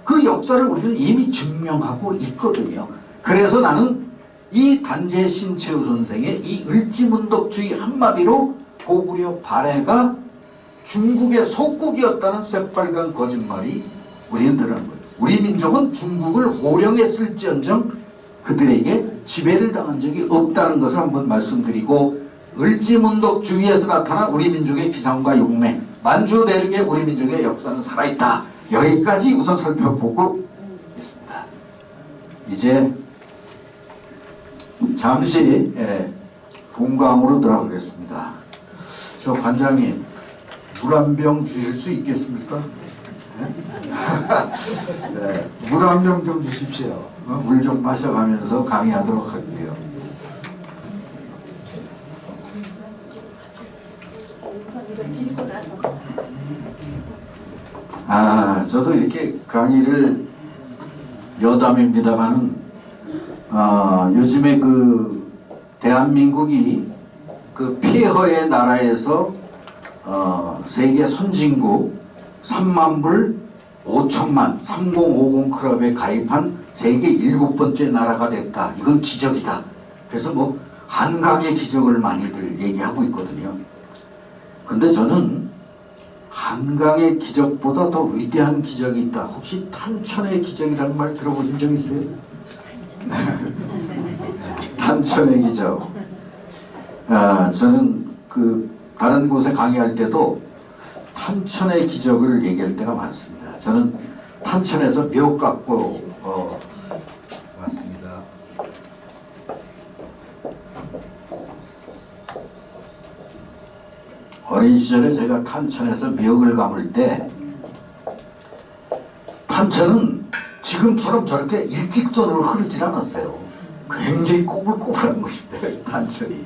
그 역사를 우리는 이미 증명하고 있거든요. 그래서 나는 이 단재 신채우 선생의 이 을지문덕주의 한마디로 고구려 발해가 중국의 속국이었다는 새빨간 거짓말이 우리는 드러난 거예요. 우리 민족은 중국을 호령했을지언정 그들에게 지배를 당한 적이 없다는 것을 한번 말씀드리고, 을지문덕주의에서 나타난 우리 민족의 기상과 용맹, 만주 대륙의 우리 민족의 역사는 살아있다. 여기까지 우선 살펴보고 있습니다. 이제 잠시 본강으로 들어가겠습니다. 저 관장님, 물 한 병 주실 수 있겠습니까? 네, 물 한 병 좀 주십시오. 물 좀 마셔가면서 강의하도록 할게요. 저도 이렇게 강의를 여담입니다만, 요즘에 그 대한민국이 그 폐허의 나라에서 세계 선진국 3만 불 5천만 3050 클럽에 가입한 세계 7번째 나라가 됐다. 이건 기적이다. 그래서 뭐 한강의 기적을 많이들 얘기하고 있거든요. 근데 저는 한강의 기적보다 더 위대한 기적이 있다. 혹시 탄천의 기적이라는 말 들어보신 적 있어요? 탄천의 기적. 저는 그 다른 곳에 강의할 때도 탄천의 기적을 얘기할 때가 많습니다. 저는 탄천에서 묘 깎고 왔습니다. 어린 시절에 제가 탄천에서 묘를 감을 때, 탄천은 지금처럼 저렇게 일직선으로 흐르질 않았어요. 굉장히 꼬불꼬불한 것입니다, 탄천이.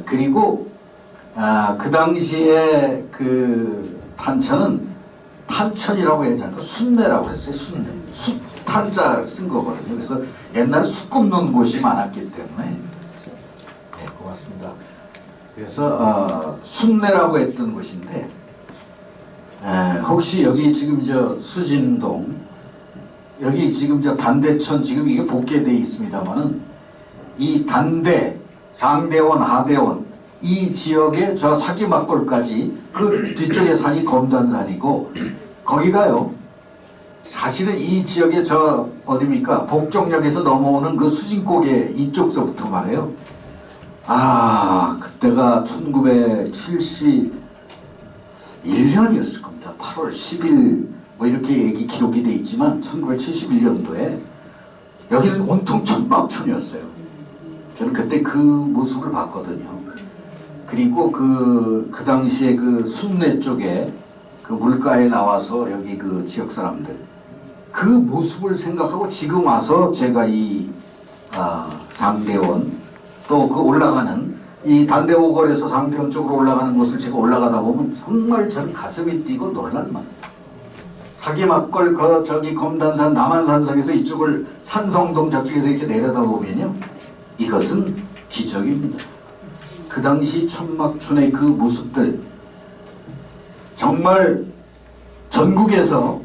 그리고 그 당시에 그 탄천은 탄천이라고 해야 되나? 순례라고 했어요. 순례. 탄자 쓴 거거든요. 그래서 옛날에 숯 굽는 곳이 많았기 때문에. 네, 고맙습니다. 그래서 순례라고 했던 곳인데, 혹시 여기 지금 저 수진동, 여기 지금 저 단대천, 지금 이게 복개되어 있습니다만은, 이 단대, 상대원, 하대원, 이 지역의 저 사기막골까지 그 뒤쪽에 산이 검단산이고, 거기가요, 사실은 이 지역의 저 어디입니까? 복정역에서 넘어오는 그 수진고개 이쪽서부터 말해요. 그때가 1971년이었을 겁니다. 8월 10일 뭐 이렇게 얘기 기록이 돼 있지만 1971년도에 여기는 온통 천막촌이었어요. 저는 그때 그 모습을 봤거든요. 그리고 그 당시에 그 순례 쪽에 그 물가에 나와서 여기 그 지역 사람들 그 모습을 생각하고 지금 와서 제가 이 상대원 또 그 올라가는 이 단대오걸에서 상대원 쪽으로 올라가는 곳을 제가 올라가다 보면 정말 저는 가슴이 뛰고 놀랄만. 사기막걸 저기 검단산 남한산성에서 이쪽을 산성동 저쪽에서 이렇게 내려다보면요, 이것은 기적입니다. 그 당시 천막촌의 그 모습들, 정말 전국에서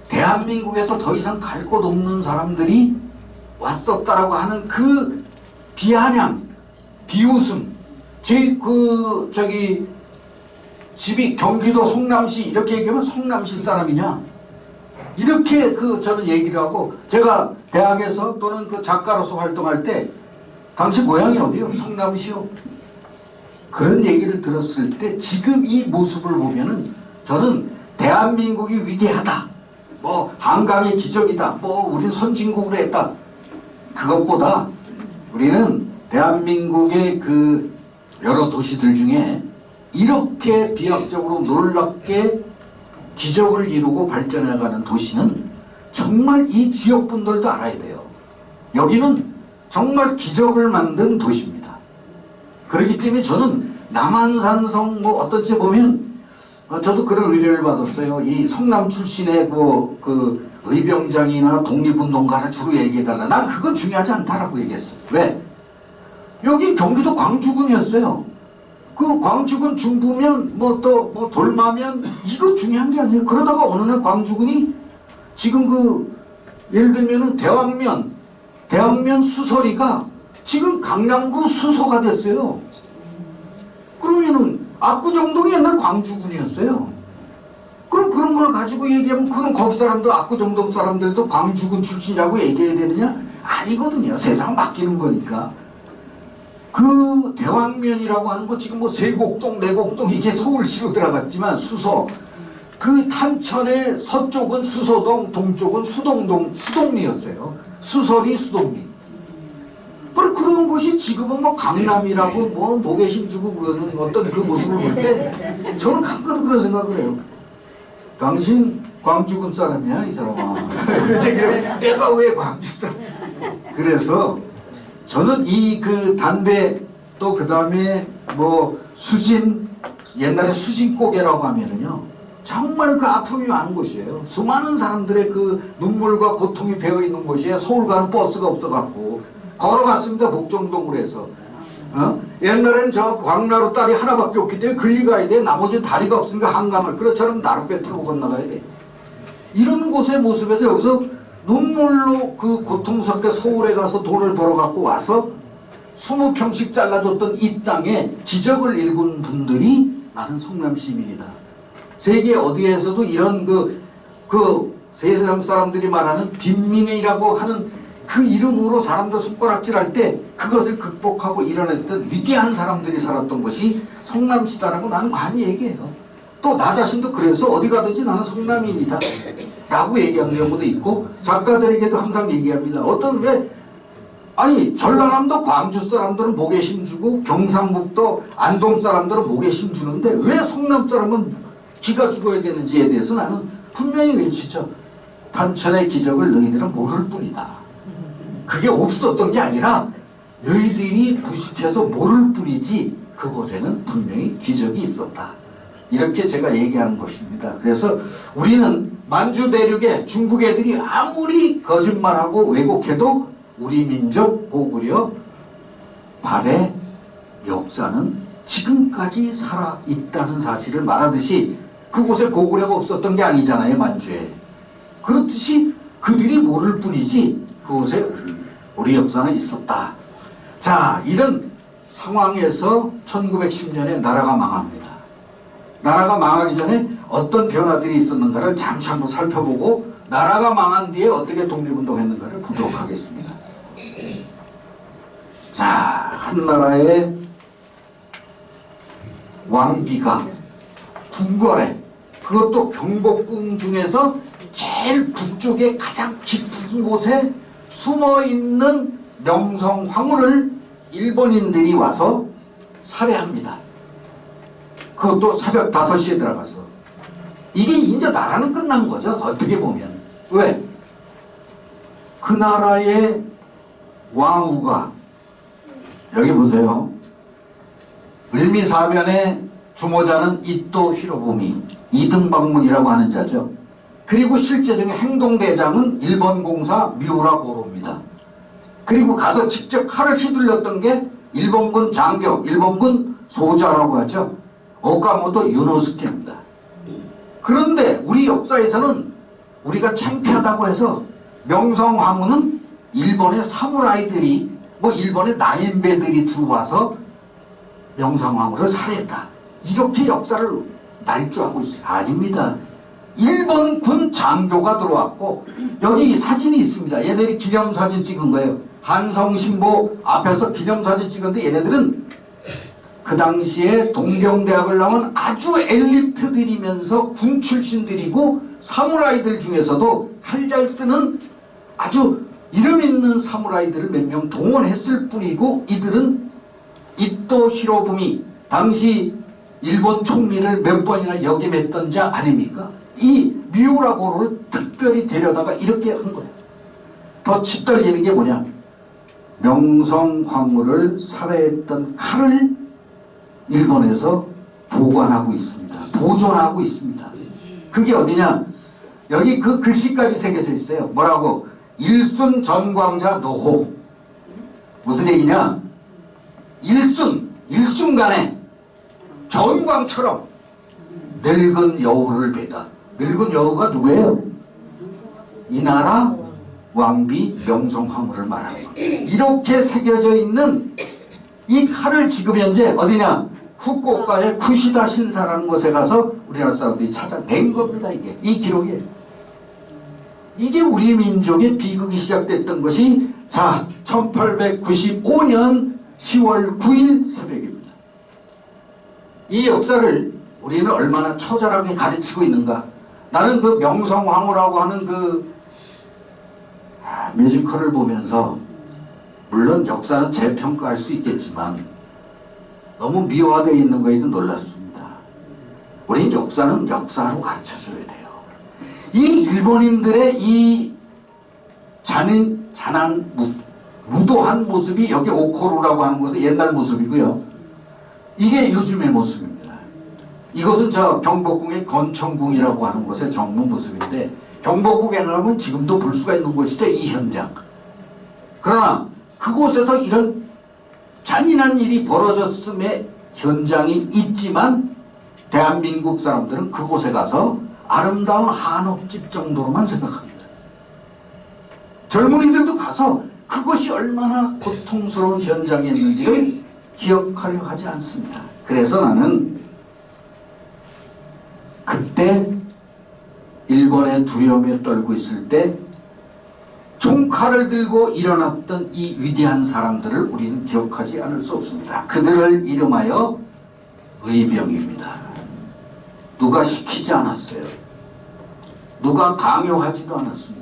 대한민국에서 더 이상 갈 곳 없는 사람들이 왔었다라고 하는 그 비아냥, 비웃음. 저기 집이 경기도 성남시 이렇게 얘기하면 성남시 사람이냐? 이렇게 저는 얘기를 하고, 제가 대학에서 또는 그 작가로서 활동할 때 당시 고향이 어디요? 성남시요. 그런 얘기를 들었을 때 지금 이 모습을 보면은 저는 대한민국이 위대하다, 뭐 한강의 기적이다, 뭐 우린 선진국으로 했다, 그것보다 우리는 대한민국의 그 여러 도시들 중에 이렇게 비약적으로 놀랍게 기적을 이루고 발전해가는 도시는 정말 이 지역 분들도 알아야 돼요. 여기는 정말 기적을 만든 도시입니다. 그렇기 때문에 저는 남한산성 뭐 어떤 때 보면 저도 그런 의뢰를 받았어요. 이 성남 출신의 그 의병장이나 독립운동가를 주로 얘기해달라. 난 그건 중요하지 않다라고 얘기했어. 왜? 여기 경기도 광주군이었어요. 그 광주군 중부면 뭐 또 뭐 돌마면 이거 중요한 게 아니에요. 그러다가 어느 날 광주군이 지금 그 예를 들면은 대왕면 수서리가 지금 강남구 수서가 됐어요. 그러면은 압구정동이 옛날 광주군이었어요. 그럼 그런 걸 가지고 얘기하면 그럼 거기 사람들 압구정동 사람들도 광주군 출신이라고 얘기해야 되느냐? 아니거든요. 세상 바뀌는 거니까. 그 대왕면이라고 하는 거 지금 뭐 세곡동 내곡동 이게 서울시로 들어갔지만 수서 그 탄천의 서쪽은 수서동 동쪽은 수동리였어요. 수서리 수동리. 바로 그런 곳이 지금은 뭐 강남이라고 뭐 목에 힘주고 그러는 어떤 그 모습을 볼 때 저는 가끔도 그런 생각을 해요. 당신 광주군 사람이야 이 사람아. 내가 왜 광주 사람? 그래서 저는 이 그 단대 또 그 다음에 뭐 수진 옛날에 수진고개라고 하면은요 정말 그 아픔이 많은 곳이에요. 수많은 사람들의 그 눈물과 고통이 배어 있는 곳이에요. 서울 가는 버스가 없어갖고 걸어갔습니다. 복정동으로 해서. 옛날엔 저 광나루 다리 하나밖에 없기 때문에 글리 가야 돼. 나머지는 다리가 없으니까 한강을 그렇처럼 나룻배 타고 건너가야 돼. 이런 곳의 모습에서 여기서 눈물로 그 고통스럽게 서울에 가서 돈을 벌어갖고 와서 20평씩 잘라줬던 이 땅에 기적을 일군 분들이 나는 성남 시민이다. 세계 어디에서도 이런 그 세상 사람들이 말하는 빈민이라고 하는 그 이름으로 사람들 손가락질할 때 그것을 극복하고 일어났던 위대한 사람들이 살았던 것이 성남시다라고 나는 감히 얘기해요. 또 나 자신도 그래서 어디 가든지 나는 성남인이다 라고 얘기하는 경우도 있고 작가들에게도 항상 얘기합니다. 어떤 왜 아니 전라남도 광주 사람들은 목에 힘주고 경상북도 안동 사람들은 목에 힘주는데 왜 성남 사람은 기가 죽어야 되는지에 대해서 나는 분명히 외치죠. 탄천의 기적을 너희들은 모를 뿐이다. 그게 없었던 게 아니라 너희들이 무식해서 모를 뿐이지 그곳에는 분명히 기적이 있었다. 이렇게 제가 얘기하는 것입니다. 그래서 우리는 만주 대륙에 중국 애들이 아무리 거짓말하고 왜곡해도 우리 민족 고구려 발의 역사는 지금까지 살아있다는 사실을 말하듯이 그곳에 고구려가 없었던 게 아니잖아요. 만주에. 그렇듯이 그들이 모를 뿐이지 그곳에 우리 역사는 있었다. 자, 이런 상황에서 1910년에 나라가 망합니다. 나라가 망하기 전에 어떤 변화들이 있었는가를 잠시 한번 살펴보고 나라가 망한 뒤에 어떻게 독립운동했는가를 보도록 하겠습니다. 자, 한나라의 왕비가 궁궐에 그것도 경복궁 중에서 제일 북쪽에 가장 깊은 곳에 숨어있는 명성황후를 일본인들이 와서 살해합니다. 그것도 새벽 5시에 들어가서. 이게 이제 나라는 끝난 거죠. 어떻게 보면. 왜? 그 나라의 왕후가 여기 보세요. 을미사변의 주모자는 이토 히로부미 이등방문이라고 하는 자죠. 그리고 실제적인 행동대장은 일본 공사 미우라 고로입니다. 그리고 가서 직접 칼을 휘둘렸던 게 일본군 장교, 일본군 소자라고 하죠. 오카모토 유노스케입니다. 그런데 우리 역사에서는 우리가 창피하다고 해서 명성황후는 일본의 사무라이들이 뭐 일본의 나인배들이 들어와서 명성황후를 살해했다. 이렇게 역사를 날조하고 있어요. 아닙니다. 일본 군 장교가 들어왔고 여기 사진이 있습니다. 얘네들이 기념사진 찍은 거예요. 한성신보 앞에서 기념사진 찍었는데 얘네들은 그 당시에 동경대학을 나온 아주 엘리트들이면서 군 출신들이고 사무라이들 중에서도 칼 잘 쓰는 아주 이름 있는 사무라이들을 몇 명 동원했을 뿐이고 이들은 이토 히로부미 당시 일본 총리를 몇 번이나 역임했던 자 아닙니까? 이 미우라 고로를 특별히 데려다가 이렇게 한 거예요. 더 치떨리는 게 뭐냐? 명성황후를 살해했던 칼을 일본에서 보관하고 있습니다. 보존하고 있습니다. 그게 어디냐? 여기 그 글씨까지 새겨져 있어요. 뭐라고? 일순 전광자 노호. 무슨 얘기냐? 일순간에 전광처럼 늙은 여우를 베다. 늙은 여우가 누구예요? 이 나라 왕비 명성황후를 말하는 거예요. 이렇게 새겨져 있는 이 칼을 지금 현재 어디냐? 후쿠오카의 쿠시다 신사라는 곳에 가서 우리나라 사람들이 찾아낸 겁니다. 이 기록이에요. 이게 우리 민족의 비극이 시작됐던 것이 1895년 10월 9일 새벽입니다. 이 역사를 우리는 얼마나 처절하게 가르치고 있는가. 나는 그 명성황후라고 하는 그 뮤지컬을 보면서 물론 역사는 재평가할 수 있겠지만 너무 미화되어 있는 거에 좀 놀랐습니다. 우리 역사는 역사로 가르쳐줘야 돼요. 이 일본인들의 이 잔한 무도한 모습이 여기 오코루라고 하는 것은 옛날 모습이고요. 이게 요즘의 모습입니다. 이것은 저 경복궁의 건청궁이라고 하는 곳의 정무 모습인데 경복궁에 가면 지금도 볼 수가 있는 곳이죠. 이 현장. 그러나 그곳에서 이런 잔인한 일이 벌어졌음의 현장이 있지만 대한민국 사람들은 그곳에 가서 아름다운 한옥집 정도로만 생각합니다. 젊은이들도 가서 그것이 얼마나 고통스러운 현장이었는지를 기억하려 하지 않습니다. 그래서 나는 그때 일본의 두려움에 떨고 있을 때 총칼을 들고 일어났던 이 위대한 사람들을 우리는 기억하지 않을 수 없습니다. 그들을 이름하여 의병입니다. 누가 시키지 않았어요. 누가 강요하지도 않았습니다.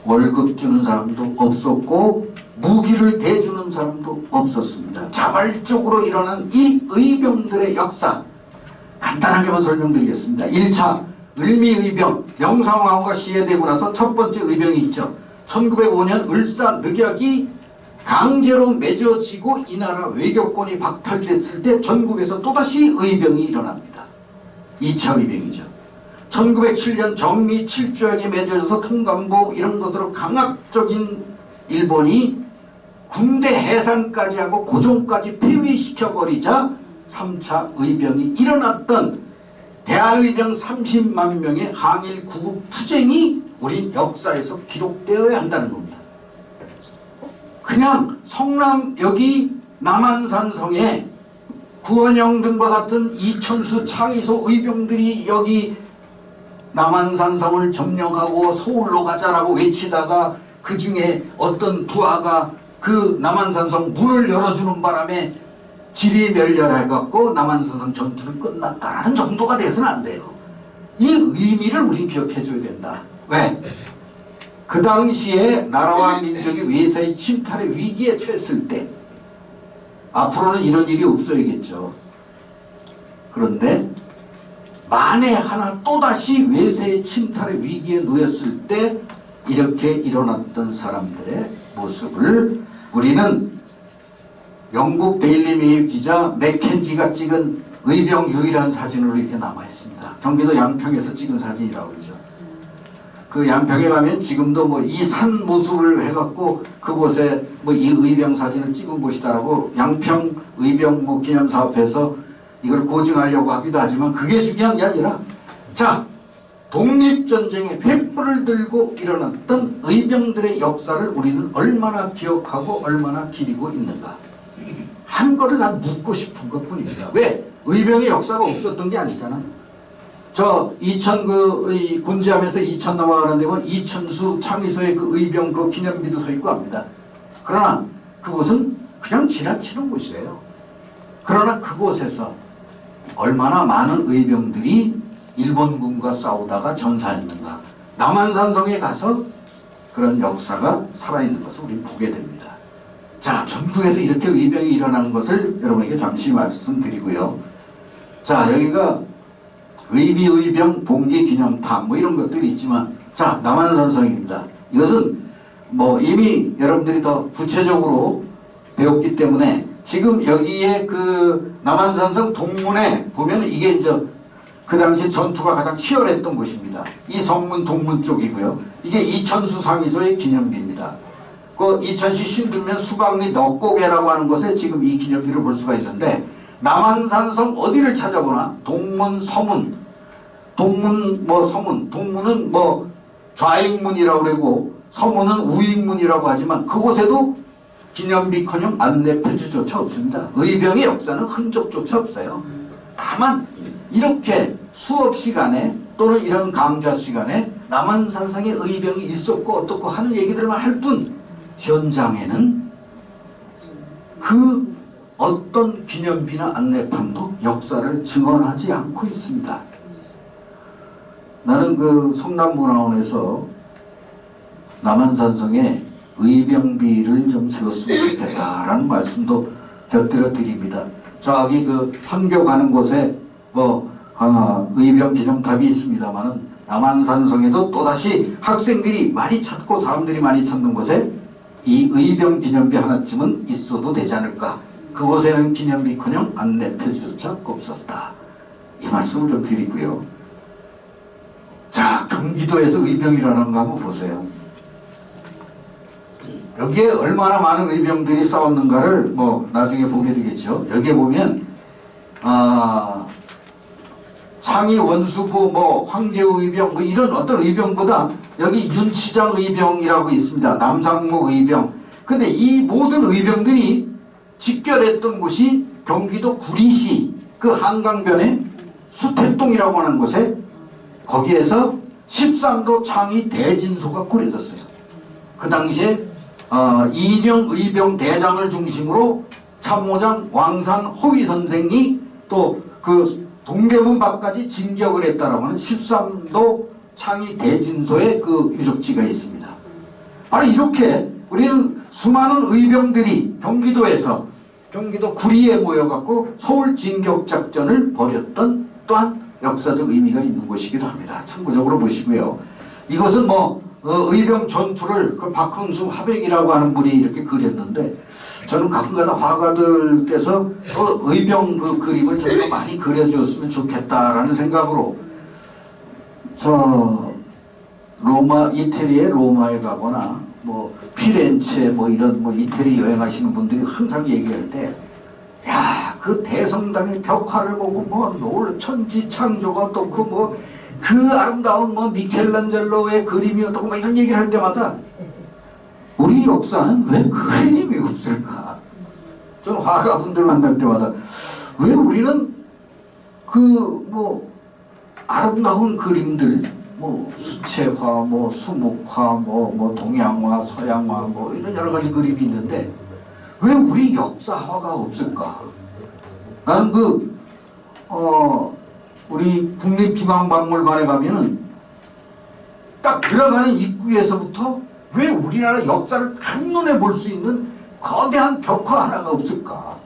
월급 주는 사람도 없었고 무기를 대주는 사람도 없었습니다. 자발적으로 일어난 이 의병들의 역사 간단하게만 설명드리겠습니다. 1차 을미의병, 명성황후가 시해되고 나서 첫 번째 의병이 있죠. 1905년 을사 늑약이 강제로 맺어지고 이 나라 외교권이 박탈됐을 때 전국에서 또다시 의병이 일어납니다. 2차 의병이죠. 1907년 정미 7조약에 맺어져서 통감부 이런 것으로 강압적인 일본이 군대 해산까지 하고 고종까지 폐위시켜버리자 3차 의병이 일어났던 대한의병 30만 명의 항일 구국 투쟁이 우리 역사에서 기록되어야 한다는 겁니다. 그냥 성남 여기 남한산성에 구원영 등과 같은 이천수 창의소 의병들이 여기 남한산성을 점령하고 서울로 가자라고 외치다가 그 중에 어떤 부하가 그 남한산성 문을 열어주는 바람에 지리멸렬해갖고 남한산성 전투는 끝났다라는 정도가 돼서는 안 돼요. 이 의미를 우리 기억해줘야 된다. 왜? 그 당시에 나라와 민족이 외세의 침탈의 위기에 처했을 때 앞으로는 이런 일이 없어야겠죠. 그런데 만에 하나 또다시 외세의 침탈의 위기에 놓였을 때 이렇게 일어났던 사람들의 모습을 우리는 영국 데일리메일 기자 맥켄지가 찍은 의병 유일한 사진으로 이렇게 남아있습니다. 경기도 양평에서 찍은 사진이라고 그러죠. 그 양평에 가면 지금도 뭐 이 산 모습을 해갖고 그곳에 뭐 이 의병 사진을 찍은 곳이다라고 양평 의병 뭐 기념사업에서 이걸 고증하려고 하기도 하지만 그게 중요한 게 아니라 자 독립전쟁의 횃불을 들고 일어났던 의병들의 역사를 우리는 얼마나 기억하고 얼마나 기리고 있는가 한 거를 난 묻고 싶은 것 뿐입니다. 왜? 의병의 역사가 없었던 게 아니잖아요. 저 이 군지함에서 이천 넘어가는 데면 이천수 창의소의 그 의병 그 기념비도 서 있고 합니다. 그러나 그곳은 그냥 지나치는 곳이에요. 그러나 그곳에서 얼마나 많은 의병들이 일본군과 싸우다가 전사했는가. 남한산성에 가서 그런 역사가 살아있는 것을 우리 보게 됩니다. 자, 전국에서 이렇게 의병이 일어나는 것을 여러분에게 잠시 말씀드리고요. 자, 여기가 의비의병 봉기기념탑 뭐 이런 것들이 있지만 자, 남한산성입니다. 이것은 뭐 이미 여러분들이 더 구체적으로 배웠기 때문에 지금 여기에 그 남한산성 동문에 보면 이게 이제 그 당시 전투가 가장 치열했던 곳입니다. 이 성문 동문 쪽이고요. 이게 이천수 상위소의 기념비입니다. 그 이천시 신들면 수강리 넉곡에라고 하는 곳에 지금 이 기념비를 볼 수가 있었는데, 남한산성 어디를 찾아보나 동문, 서문, 동문 뭐 서문, 동문은 뭐 좌익문이라고 그러고 서문은 우익문이라고 하지만 그곳에도 기념비커녕 안내 표지조차 없습니다. 의병의 역사는 흔적조차 없어요. 다만 이렇게 수업 시간에 또는 이런 강좌 시간에 남한산성에 의병이 있었고 어떻고 하는 얘기들만 할 뿐, 현장에는 그 어떤 기념비나 안내판도 역사를 증언하지 않고 있습니다. 나는 그 성남문화원에서 남한산성에 의병비를 좀 세웠으면 좋겠다라는 말씀도 곁들여 드립니다. 저기 그 판교 가는 곳에 뭐 의병 기념탑이 있습니다만은 남한산성에도 또다시 학생들이 많이 찾고 사람들이 많이 찾는 곳에 이 의병 기념비 하나쯤은 있어도 되지 않을까. 그곳에는 기념비커녕 안내 표지조차 없었다. 이 말씀을 좀 드리고요. 자, 경기도에서 의병이라는 거 한번 보세요. 여기에 얼마나 많은 의병들이 싸웠는가를 뭐 나중에 보게 되겠죠. 여기에 보면 창의 원수부 뭐 황제우 의병 뭐 이런 어떤 의병보다 여기 윤치장 의병이라고 있습니다. 남상목 의병. 근데 이 모든 의병들이 집결했던 곳이 경기도 구리시 그 한강변에 수택동이라고 하는 곳에, 거기에서 13도 창의 대진소가 꾸려졌어요. 그 당시에 이인영 의병 대장을 중심으로 참모장 왕산 호위 선생이 또 그 동대문 밖까지 진격을 했다라고 하는 13도 창의 대진소의 그 유적지가 있습니다. 바로 이렇게 우리는 수많은 의병들이 경기도에서 경기도 구리에 모여갖고 서울 진격작전을 벌였던 또한 역사적 의미가 있는 곳이기도 합니다. 참고적으로 보시고요. 이것은 뭐 의병 전투를 그 박흥수 화백이라고 하는 분이 이렇게 그렸는데, 저는 가끔가다 화가들께서 의병 그 그림을 좀 더 많이 그려주었으면 좋겠다라는 생각으로 저 로마, 이태리의 로마에 가거나 뭐 피렌체 뭐 이런 뭐 이태리 여행하시는 분들이 항상 얘기할 때, 야, 그 대성당의 벽화를 보고 뭐 노을 천지 창조가 또 그 아름다운 뭐 미켈란젤로의 그림이었다고 막 이런 얘기를 할 때마다 우리 역사는 왜 그림이 없을까? 저는 화가분들 만날 때마다 왜 우리는 그 뭐 아름다운 그림들, 뭐 수채화, 뭐 수묵화, 뭐 동양화, 서양화, 뭐 이런 여러 가지 그림이 있는데 왜 우리 역사화가 없을까? 나는 우리 국립중앙박물관에 가면은 딱 들어가는 입구에서부터 왜 우리나라 역사를 한눈에 볼 수 있는 거대한 벽화 하나가 없을까?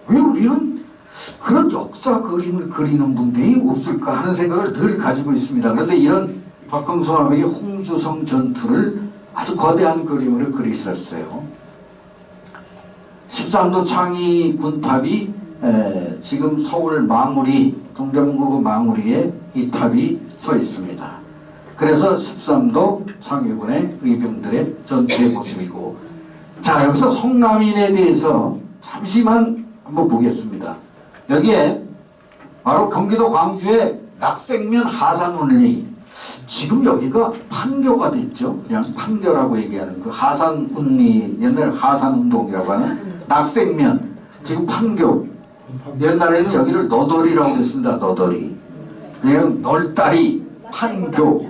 왜 우리는 그런 역사 그림을 그리는 분들이 없을까 하는 생각을 늘 가지고 있습니다. 그런데 이런 박흥수 화백의 홍수성 전투를 아주 거대한 그림으로 그리셨어요. 13도 창의 군탑이 지금 서울 망우리, 동대문구 망우리에 이 탑이 서 있습니다. 그래서 13도 창의군의 의병들의 전투의 모습이고, 자, 여기서 성남인에 대해서 잠시만 한번 보겠습니다. 여기에 바로 경기도 광주의 낙생면 하산운리, 지금 여기가 판교가 됐죠. 그냥 판교라고 얘기하는 그 하산운리, 옛날에 하산운동이라고 하는 낙생면, 지금 판교. 옛날에는 여기를 너덜이라고 했습니다. 너덜이. 그냥 널다리, 판교.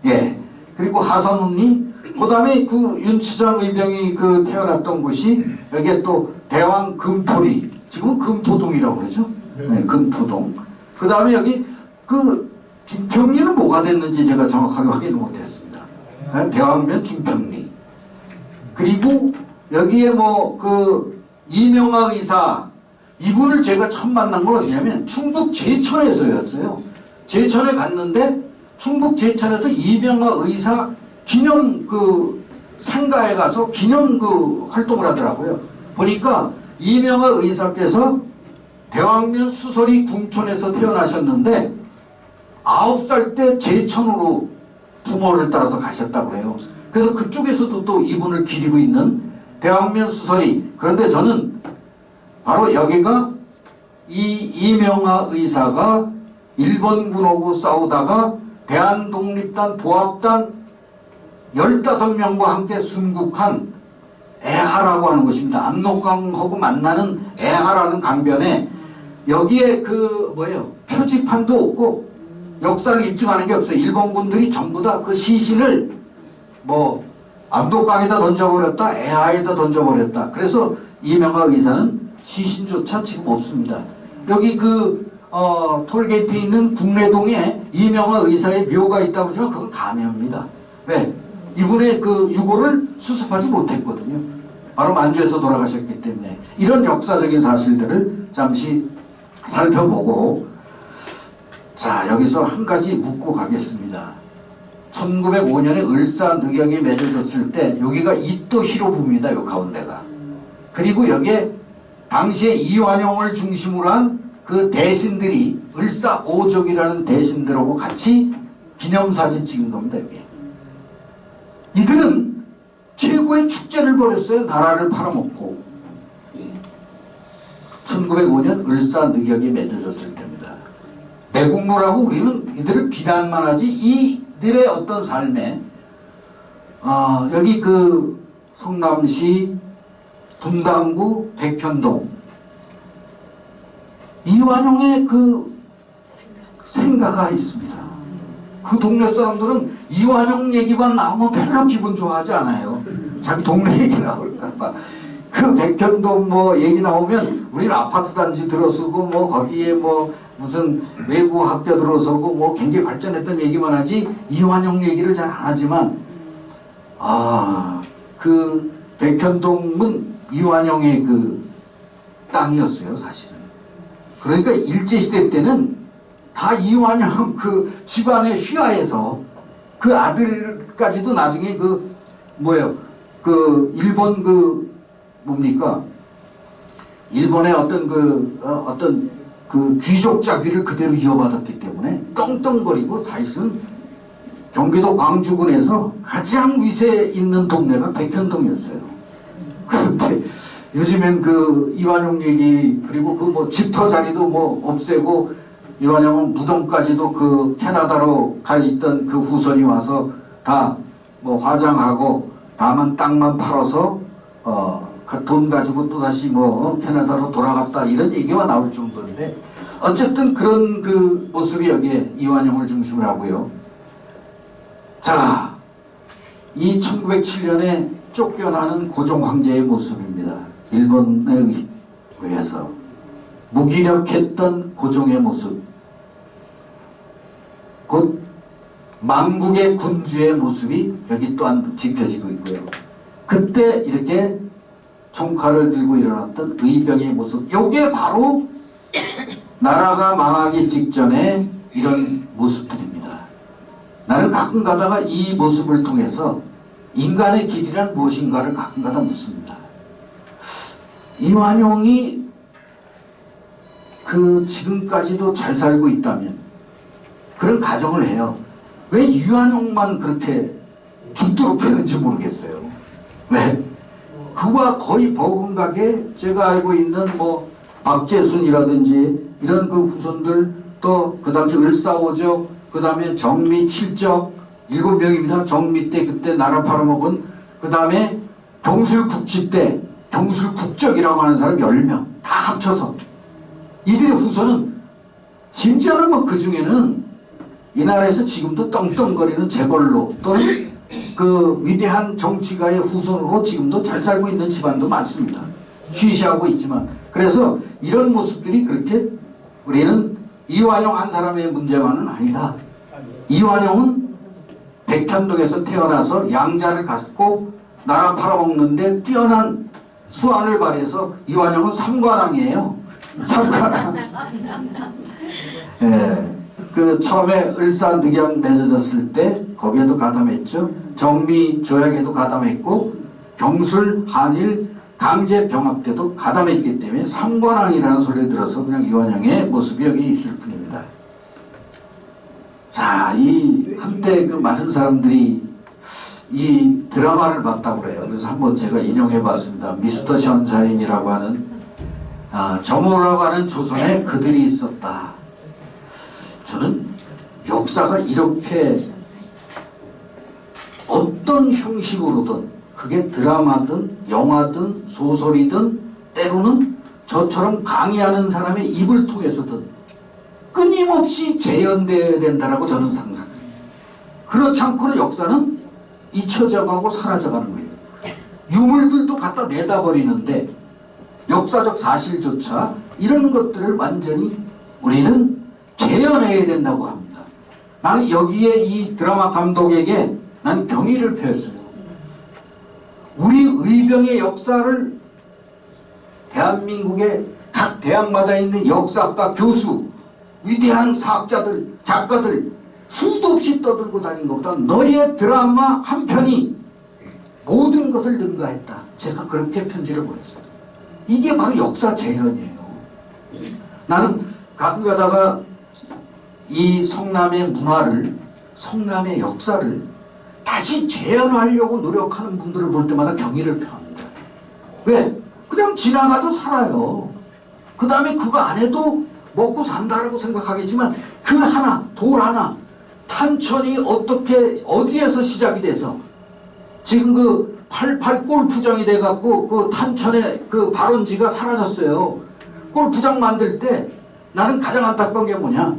예. 그리고 하산운리, 그 다음에 그 윤치장 의병이 그 태어났던 곳이 여기에 또 대왕 금토리, 지금은 금토동이라고 그러죠. 네, 금토동. 그 다음에 여기 그 김평리는 뭐가 됐는지 제가 정확하게 확인을 못했습니다. 네, 대왕면 김평리. 그리고 여기에 뭐 그 이명하 의사, 이분을 제가 처음 만난 건 어디냐면 충북 제천에서였어요. 제천에 갔는데 충북 제천에서 이명하 의사 기념 그 상가에 가서 기념 그 활동을 하더라고요. 보니까 이명하 의사께서 대왕면 수설이 궁촌에서 태어나셨는데 9살 때 제천으로 부모를 따라서 가셨다고 해요. 그래서 그쪽에서도 또 이분을 기리고 있는 대왕면 수설이. 그런데 저는 바로 여기가 이 이명하 의사가 일본군하고 싸우다가 대한독립단 보합단 15명과 함께 순국한 애하라고 하는 곳입니다. 압록강하고 만나는 애하라는 강변에 여기에 표지판도 없고 역사를 입증하는 게 없어요. 일본군들이 전부 다 그 시신을 압록강에다 던져버렸다, 애하에다 던져버렸다. 그래서 이명하 의사는 시신조차 지금 없습니다. 여기 톨게이트에 있는 국내동에 이명하 의사의 묘가 있다고 하지만 그건 가면입니다. 왜? 이분의 그 유고를 수습하지 못했거든요. 바로 만주에서 돌아가셨기 때문에. 이런 역사적인 사실들을 잠시 살펴보고, 자, 여기서 한 가지 묻고 가겠습니다. 1905년에 을사늑역이 맺어졌을 때 여기가 이토 히로부입니다. 요 가운데가. 그리고 여기에 당시에 이완용을 중심으로 한 그 대신들이 을사오족이라는 대신들하고 같이 기념사진 찍은 겁니다. 여기. 이들은 최고의 축제를 벌였어요. 나라를 팔아먹고. 1905년 을사늑역이 맺어졌을 때입니다. 내국노라고 우리는 이들을 비난만 하지 이들의 어떤 삶에 여기 성남시 분당구 백현동 이완용의 생가가 있습니다. 그 동네 사람들은 이완용 얘기만 나오면 별로 기분 좋아하지 않아요. 자기 동네 얘기 나올까봐. 그 백현동 얘기 나오면 우리는 아파트 단지 들어서고 거기에 무슨 외국 학교 들어서고 굉장히 발전했던 얘기만 하지 이완용 얘기를 잘 안 하지만 그 백현동은 이완용의 그 땅이었어요, 사실은. 그러니까 일제시대 때는 다 이완용 그 집안의 휘하에서 그 아들까지도 나중에 일본 일본의 어떤 귀족 자귀를 그대로 이어받았기 때문에 떵떵거리고 사실은 경기도 광주군에서 가장 위세 있는 동네가 백현동이었어요. 그런데 요즘엔 이완용 얘기 그리고 집터 자리도 없애고 이완용은 무덤까지도 캐나다로 가 있던 그 후손이 와서 다 화장하고 다만 땅만 팔아서 돈 가지고 또 다시 캐나다로 돌아갔다 이런 얘기가 나올 정도인데 어쨌든 그런 모습이 여기에 이완용을 중심으로 하고요. 자, 이 1907년에 쫓겨나는 고종 황제의 모습입니다. 일본에 의해서 무기력했던 고종의 모습, 곧 망국의 군주의 모습이 여기 또한 지켜지고 있고요. 그때 이렇게 총칼을 들고 일어났던 의병의 모습, 요게 바로 나라가 망하기 직전에 이런 모습들입니다. 나는 가끔 가다가 이 모습을 통해서 인간의 길이란 무엇인가를 가끔 가다 묻습니다. 이완용이 지금까지도 잘 살고 있다면 그런 가정을 해요. 왜 이완용만 그렇게 죽도록 패는지 모르겠어요. 왜? 그와 거의 버금가게 제가 알고 있는 박재순이라든지 이런 후손들, 또 그 당시 을사오적, 그 다음에 정미 7적 7명입니다. 정미 때 그때 나라 팔아먹은, 그 다음에 경술국지 때 경술국적이라고 하는 사람 10명 다 합쳐서 이들의 후손은 심지어는 그 중에는 이 나라에서 지금도 떵떵거리는 재벌로 또는 위대한 정치가의 후손으로 지금도 잘 살고 있는 집안도 많습니다. 쉬쉬하고 있지만. 그래서 이런 모습들이 그렇게 우리는 이완용 한 사람의 문제만은 아니다. 이완용은 백현동에서 태어나서 양자를 갖고 나라 팔아먹는데 뛰어난 수완을 발휘해서 이완용은 삼관왕이에요. 삼관왕. 예. 처음에 을사늑약 맺어졌을 때 거기에도 가담했죠. 정미 조약에도 가담했고 경술, 한일, 강제 병합 때도 가담했기 때문에 삼관왕이라는 소리를 들어서 그냥 이완영의 모습이 여기 있을 뿐입니다. 자, 이 한때 그 많은 사람들이 이 드라마를 봤다고 그래요. 그래서 한번 제가 인용해 봤습니다. 미스터 션샤인이라고 하는 정오라고 하는 조선에 그들이 있었다. 저는 역사가 이렇게 어떤 형식으로든 그게 드라마든 영화든 소설이든 때로는 저처럼 강의하는 사람의 입을 통해서든 끊임없이 재현되어야 된다라고 저는 상상해요. 그렇지 않고는 역사는 잊혀져가고 사라져가는 거예요. 유물들도 갖다 내다 버리는데 역사적 사실조차 이런 것들을 완전히 우리는 재현해야 된다고 합니다. 나는 여기에 이 드라마 감독에게 난 경의를 표했어요. 우리 의병의 역사를 대한민국의 각 대학마다 있는 역사학과 교수, 위대한 사학자들, 작가들 수도 없이 떠들고 다닌 것보다 너의 드라마 한 편이 모든 것을 능가했다. 제가 그렇게 편지를 보냈어요. 이게 바로 역사 재현이에요. 나는 가끔 가다가 이 성남의 문화를, 성남의 역사를 다시 재현하려고 노력하는 분들을 볼 때마다 경의를 표합니다. 왜? 그냥 지나가도 살아요. 그 다음에 그거 안 해도 먹고 산다라고 생각하겠지만 그 하나, 돌 하나, 탄천이 어떻게 어디에서 시작이 돼서 지금 그 88 골프장이 돼갖고 그 탄천의 그 발원지가 사라졌어요. 골프장 만들 때 나는 가장 안타까운 게 뭐냐,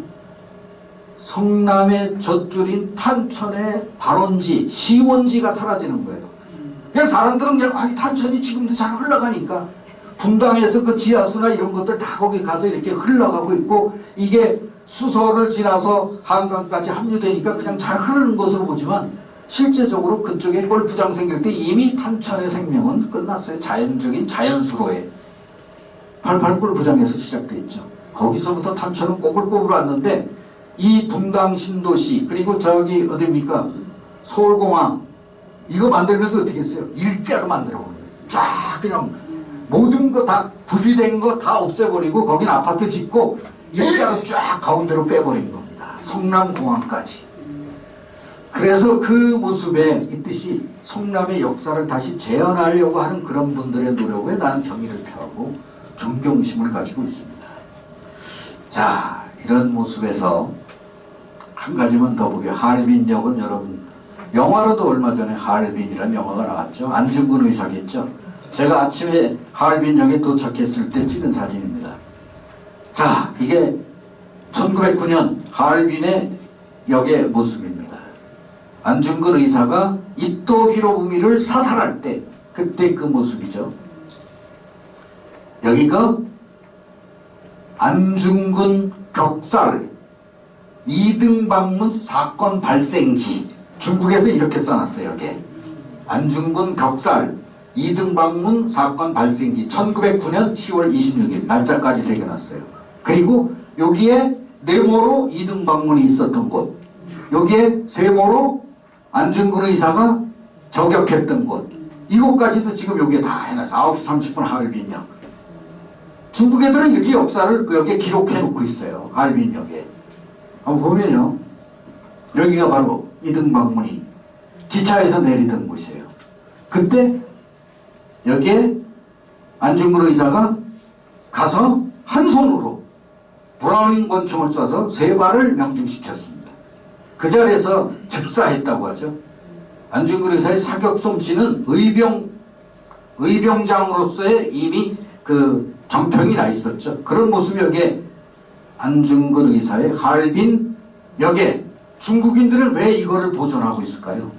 성남의 젖줄인 탄천의 발원지, 시원지가 사라지는 거예요. 그냥 사람들은 그냥 탄천이 지금도 잘 흘러가니까 분당에서 그 지하수나 이런 것들 다 거기 가서 이렇게 흘러가고 있고 이게 수서를 지나서 한강까지 합류되니까 그냥 잘 흐르는 것으로 보지만 실제적으로 그쪽에 골프장 생길 때 이미 탄천의 생명은 끝났어요. 자연적인 자연수로에 88 골프장에서 시작돼 있죠. 거기서부터 탄천은 꼬불꼬불 왔는데 이 분당 신도시 그리고 저기 어디입니까 서울공항 이거 만들면서 어떻게 했어요? 일자로 만들어 버려요. 쫙 그냥 모든 거 다 분리된 거 다 없애버리고 거긴 아파트 짓고 일자로 쫙 가운데로 빼버린 겁니다. 성남공항까지. 그래서 그 모습에 있듯이 성남의 역사를 다시 재현하려고 하는 그런 분들의 노력에 나는 경의를 표하고 존경심을 가지고 있습니다. 자, 이런 모습에서 한 가지만 더 보게. 하얼빈역은 여러분 영화로도 얼마 전에 하얼빈이라는 영화가 나왔죠. 안중근 의사겠죠. 제가 아침에 하얼빈역에 도착했을 때 찍은 사진입니다. 자, 이게 1909년 하얼빈의 역의 모습입니다. 안중근 의사가 이토 히로부미를 사살할 때 그때 그 모습이죠. 여기가 안중근 격살 이등방문 사건 발생지, 중국에서 이렇게 써놨어요. 이렇게 안중근 격살 이등방문 사건 발생지 1909년 10월 26일 날짜까지 새겨놨어요. 그리고 여기에 네모로 이등방문이 있었던 곳, 여기에 세모로 안중근 의사가 저격했던 곳, 이곳까지도 지금 여기에 다 해놨어요. 9시 30분 하얼빈역. 중국 애들은 여기 역사를 여기에 기록해 놓고 있어요. 하얼빈역에. 한번 보면요. 여기가 바로 이등방문이 기차에서 내리던 곳이에요. 그때 여기에 안중근 의사가 가서 한 손으로 브라우닝 권총을 쏴서 3발을 명중시켰습니다. 그 자리에서 즉사했다고 하죠. 안중근 의사의 사격 솜씨는 의병장으로서의 이미 그 정평이 나 있었죠. 그런 모습이 여기에 안중근 의사의 하얼빈 역에 중국인들은 왜 이거를 보존하고 있을까요?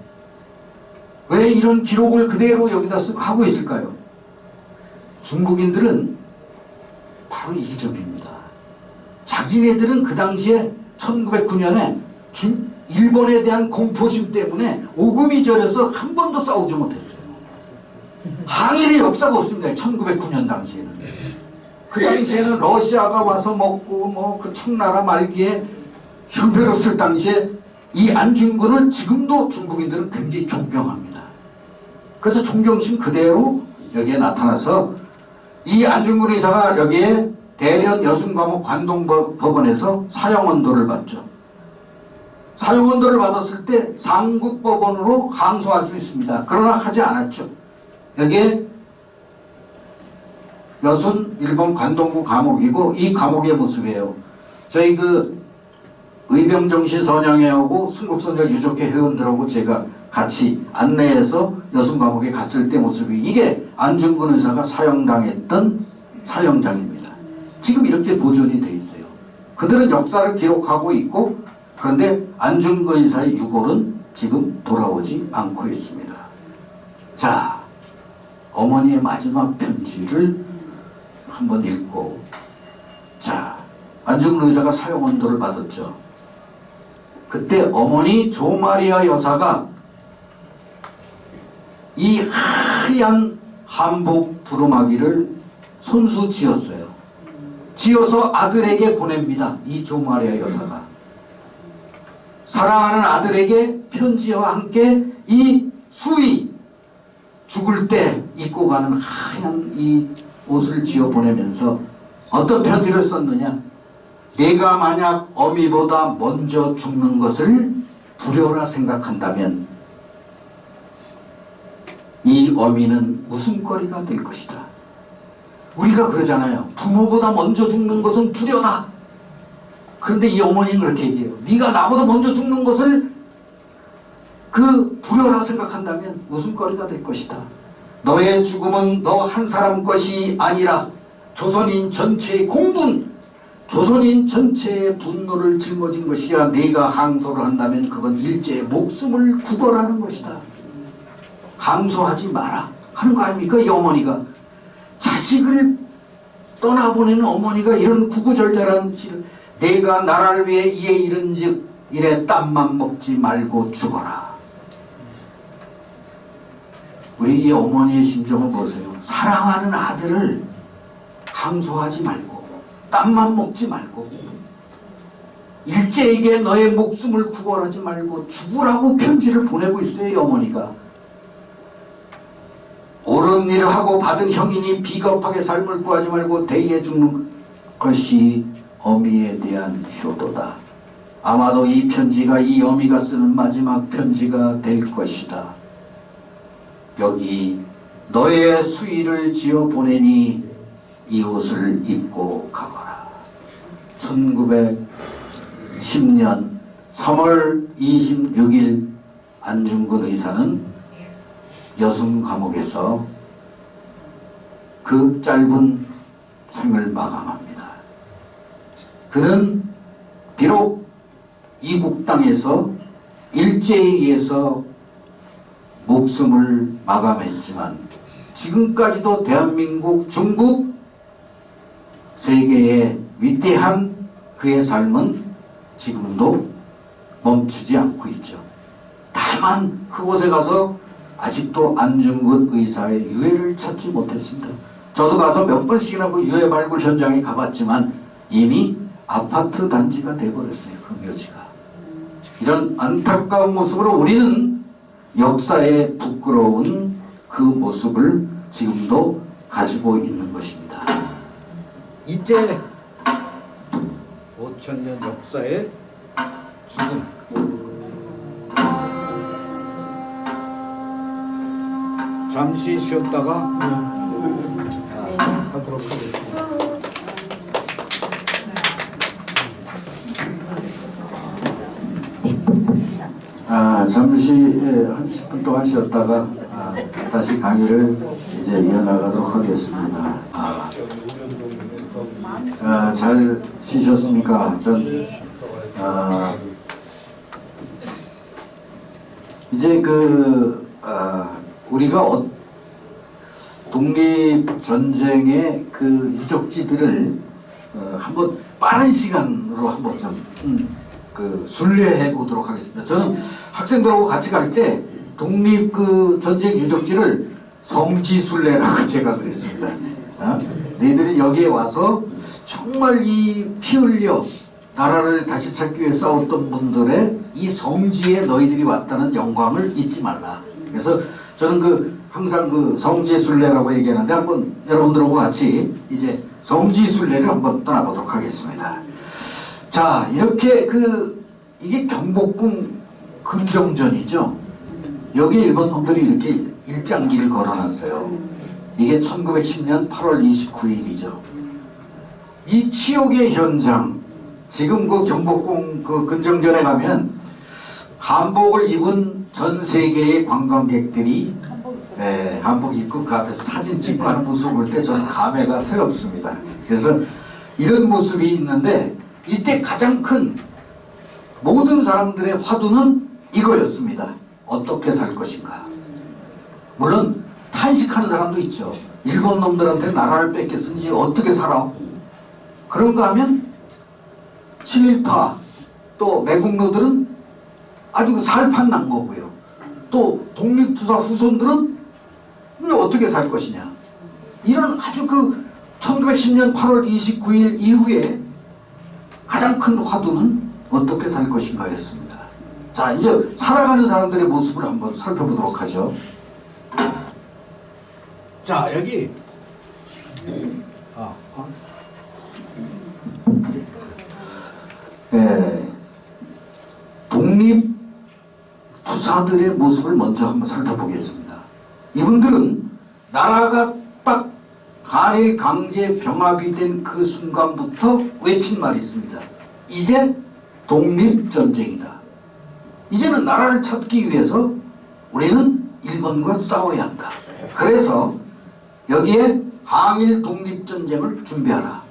왜 이런 기록을 그대로 여기다 쓰고 하고 있을까요? 중국인들은 바로 이 점입니다. 자기네들은 그 당시에 1909년에 일본에 대한 공포심 때문에 오금이 저려서 한 번도 싸우지 못했어요. 항일의 역사가 없습니다. 1909년 당시에는. 그 당시에는 러시아가 와서 먹고 뭐 그 청나라 말기에 형편없을 당시에 이 안중근을 지금도 중국인들은 굉장히 존경합니다. 그래서 존경심 그대로 여기에 나타나서 이 안중근 의사가 여기에 대련 여순과목 관동법원에서 사형언도를 받죠. 사형언도를 받았을 때 상급법원으로 항소할 수 있습니다. 그러나 하지 않았죠. 여기에 여순 일본 관동구 감옥이고 이 감옥의 모습이에요. 저희 그 의병정신 선양회하고 순국선열 유족회 회원들하고 제가 같이 안내해서 여순 감옥에 갔을 때 모습이 이게 안중근 의사가 사형당했던 사형장입니다. 지금 이렇게 보존이 돼 있어요. 그들은 역사를 기록하고 있고 그런데 안중근 의사의 유골은 지금 돌아오지 않고 있습니다. 자, 어머니의 마지막 편지를 한번 읽고, 자, 안중근 의사가 사형언도를 받았죠. 그때 어머니 조마리아 여사가 이 하얀 한복 두루마기를 손수 지었어요. 지어서 아들에게 보냅니다. 이 조마리아 여사가 사랑하는 아들에게 편지와 함께 이 수의 죽을 때 입고 가는 하얀 이 옷을 지어 보내면서 어떤 편지를 썼느냐. 내가 만약 어미보다 먼저 죽는 것을 불효라 생각한다면 이 어미는 웃음거리가 될 것이다. 우리가 그러잖아요. 부모보다 먼저 죽는 것은 불효다. 그런데 이 어머니는 그렇게 얘기해요. 네가 나보다 먼저 죽는 것을 그 불효라 생각한다면 웃음거리가 될 것이다. 너의 죽음은 너 한 사람 것이 아니라 조선인 전체의 공분, 조선인 전체의 분노를 짊어진 것이야. 네가 항소를 한다면 그건 일제의 목숨을 구걸하는 것이다. 항소하지 마라 하는 거 아닙니까? 이 어머니가 자식을 떠나보내는 어머니가 이런 구구절절한 내가 나라를 위해 이에 이른즉 이래 땀만 먹지 말고 죽어라. 우리 이 어머니의 심정을 보세요. 사랑하는 아들을 항소하지 말고 땀만 먹지 말고 일제에게 너의 목숨을 구걸하지 말고 죽으라고 편지를 보내고 있어요. 이 어머니가. 옳은 일을 하고 받은 형이니 비겁하게 삶을 구하지 말고 대의에 죽는 것이 어미에 대한 효도다. 아마도 이 편지가 이 어미가 쓰는 마지막 편지가 될 것이다. 여기 너의 수의를 지어 보내니 이 옷을 입고 가거라. 1910년 3월 26일 안중근 의사는 여순 감옥에서 그 짧은 생을 마감합니다. 그는 비록 이국 땅에서 일제에 의해서 목숨을 마감했지만 지금까지도 대한민국, 중국, 세계의 위대한 그의 삶은 지금도 멈추지 않고 있죠. 다만 그곳에 가서 아직도 안중근 의사의 유해를 찾지 못했습니다. 저도 가서 몇 번씩이나 그 유해 발굴 현장에 가봤지만 이미 아파트 단지가 돼버렸어요. 그 묘지가. 이런 안타까운 모습으로 우리는 역사에 부끄러운 그 모습을 지금도 가지고 있는 것입니다. 이제 5000년 역사의 죽음. 잠시 쉬었다가 하도록 하겠습니다. 잠시 한 10분 동안 쉬었다가 다시 강의를 이제 이어나가도록 하겠습니다. 잘 쉬셨습니까? 이제 우리가 독립전쟁의 그 유적지들을 한번 빠른 시간으로 한번 좀 순례해 보도록 하겠습니다. 저는 학생들하고 같이 갈 때 독립 전쟁 유적지를 성지순례라고 제가 그랬습니다. 너희들이 여기에 와서 정말 이 피 흘려 나라를 다시 찾기 위해 싸웠던 분들의 이 성지에 너희들이 왔다는 영광을 잊지 말라. 그래서 저는 항상 그 성지순례라고 얘기하는데 한번 여러분들하고 같이 이제 성지순례를 한번 떠나보도록 하겠습니다. 자, 이렇게 이게 경복궁 근정전이죠. 여기 일본 놈들이 이렇게 일장기를 걸어놨어요. 이게 1910년 8월 29일이죠. 이 치욕의 현장, 지금 그 경복궁 그 근정전에 가면 한복을 입은 전 세계의 관광객들이 한복 입고 그 앞에서 사진 찍고 하는 모습을 볼 때 저는 감회가 새롭습니다. 그래서 이런 모습이 있는데 이때 가장 큰 모든 사람들의 화두는 이거였습니다. 어떻게 살 것인가. 물론 탄식하는 사람도 있죠. 일본 놈들한테 나라를 뺏겼으니 어떻게 살아. 그런가 하면 친일파 또 매국노들은 아주 살판 난 거고요. 또 독립투사 후손들은 어떻게 살 것이냐. 이런 아주 1910년 8월 29일 이후에 가장 큰 화두는 어떻게 살 것인가였습니다. 자, 이제 살아가는 사람들의 모습을 한번 살펴보도록 하죠. 자, 여기 독립투사들의 모습을 먼저 한번 살펴보겠습니다. 이분들은 나라가 딱 한일 강제 병합이 된 그 순간부터 외친 말이 있습니다. 이제 독립전쟁이다. 이제는 나라를 찾기 위해서 우리는 일본과 싸워야 한다. 그래서 여기에 항일 독립전쟁을 준비하라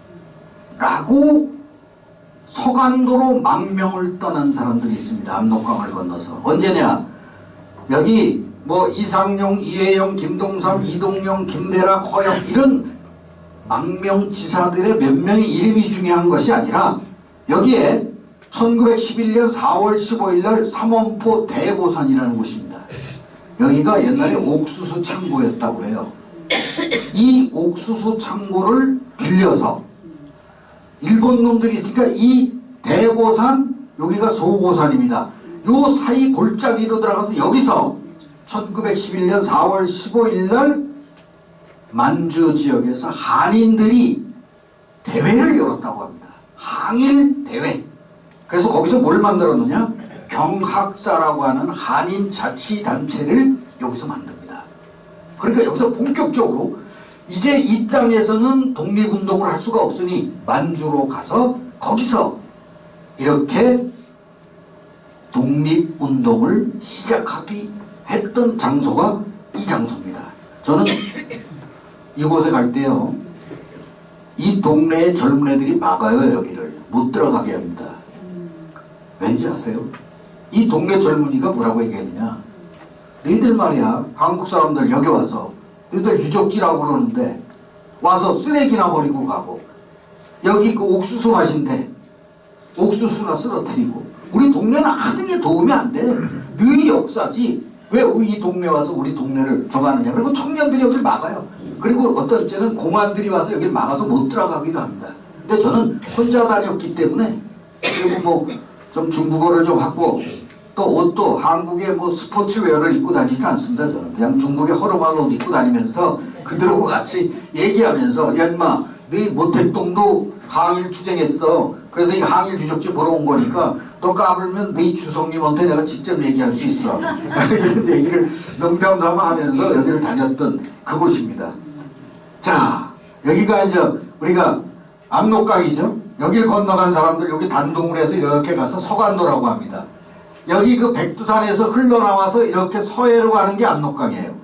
라고 서간도로 망명을 떠난 사람들이 있습니다. 압록강을 건너서. 언제냐, 여기 뭐 이상용, 이회영, 김동삼, 이동영, 김대라, 허영 이런 망명지사들의 몇 명의 이름이 중요한 것이 아니라 여기에 1911년 4월 15일 날 삼원포 대고산이라는 곳입니다. 여기가 옛날에 옥수수 창고였다고 해요. 이 옥수수 창고를 빌려서 일본 놈들이 있으니까 이 대고산, 여기가 소고산입니다. 요 사이 골짜기로 들어가서 여기서 1911년 4월 15일 날 만주 지역에서 한인들이 대회를 열었다고 합니다. 항일 대회. 그래서 거기서 뭘 만들었느냐? 경학사라고 하는 한인 자치단체를 여기서 만듭니다. 그러니까 여기서 본격적으로 이제 이 땅에서는 독립운동을 할 수가 없으니 만주로 가서 거기서 이렇게 독립운동을 시작하기 했던 장소가 이 장소입니다. 저는 이곳에 갈 때요, 이 동네의 젊은 애들이 막아요. 여기를 못 들어가게 합니다. 왠지 아세요? 이 동네 젊은이가 뭐라고 얘기했느냐, 너희들 말이야, 한국 사람들 여기 와서 너희들 유적지라고 그러는데 와서 쓰레기나 버리고 가고, 여기 그 옥수수 맛인데 옥수수나 쓰러뜨리고, 우리 동네는 하등에 도움이 안 돼. 너희 역사지 왜 이 동네 와서 우리 동네를 저거 하느냐. 그리고 청년들이 여기를 막아요. 그리고 어떤 때는 공안들이 와서 여기를 막아서 못 들어가기도 합니다. 근데 저는 혼자 다녔기 때문에, 그리고 뭐 좀 중국어를 좀 하고 또 옷도 한국의 뭐 스포츠웨어를 입고 다니지 않습니다. 저는 그냥 중국의 허름한 옷 입고 다니면서 그들하고 같이 얘기하면서, 야 인마 너희 모택동도 항일 투쟁했어. 그래서 이 항일 유적지 보러 온 거니까 너 까불면 너희 주성님한테 내가 직접 얘기할 수 있어. 이런 얘기를 농담삼아 하면서 여기를 다녔던 그곳입니다. 자, 여기가 이제 우리가 압록강이죠. 여기를 건너가는 사람들 여기 단동을 해서 이렇게 가서 서간도라고 합니다. 여기 그 백두산에서 흘러나와서 이렇게 서해로 가는 게 압록강이에요.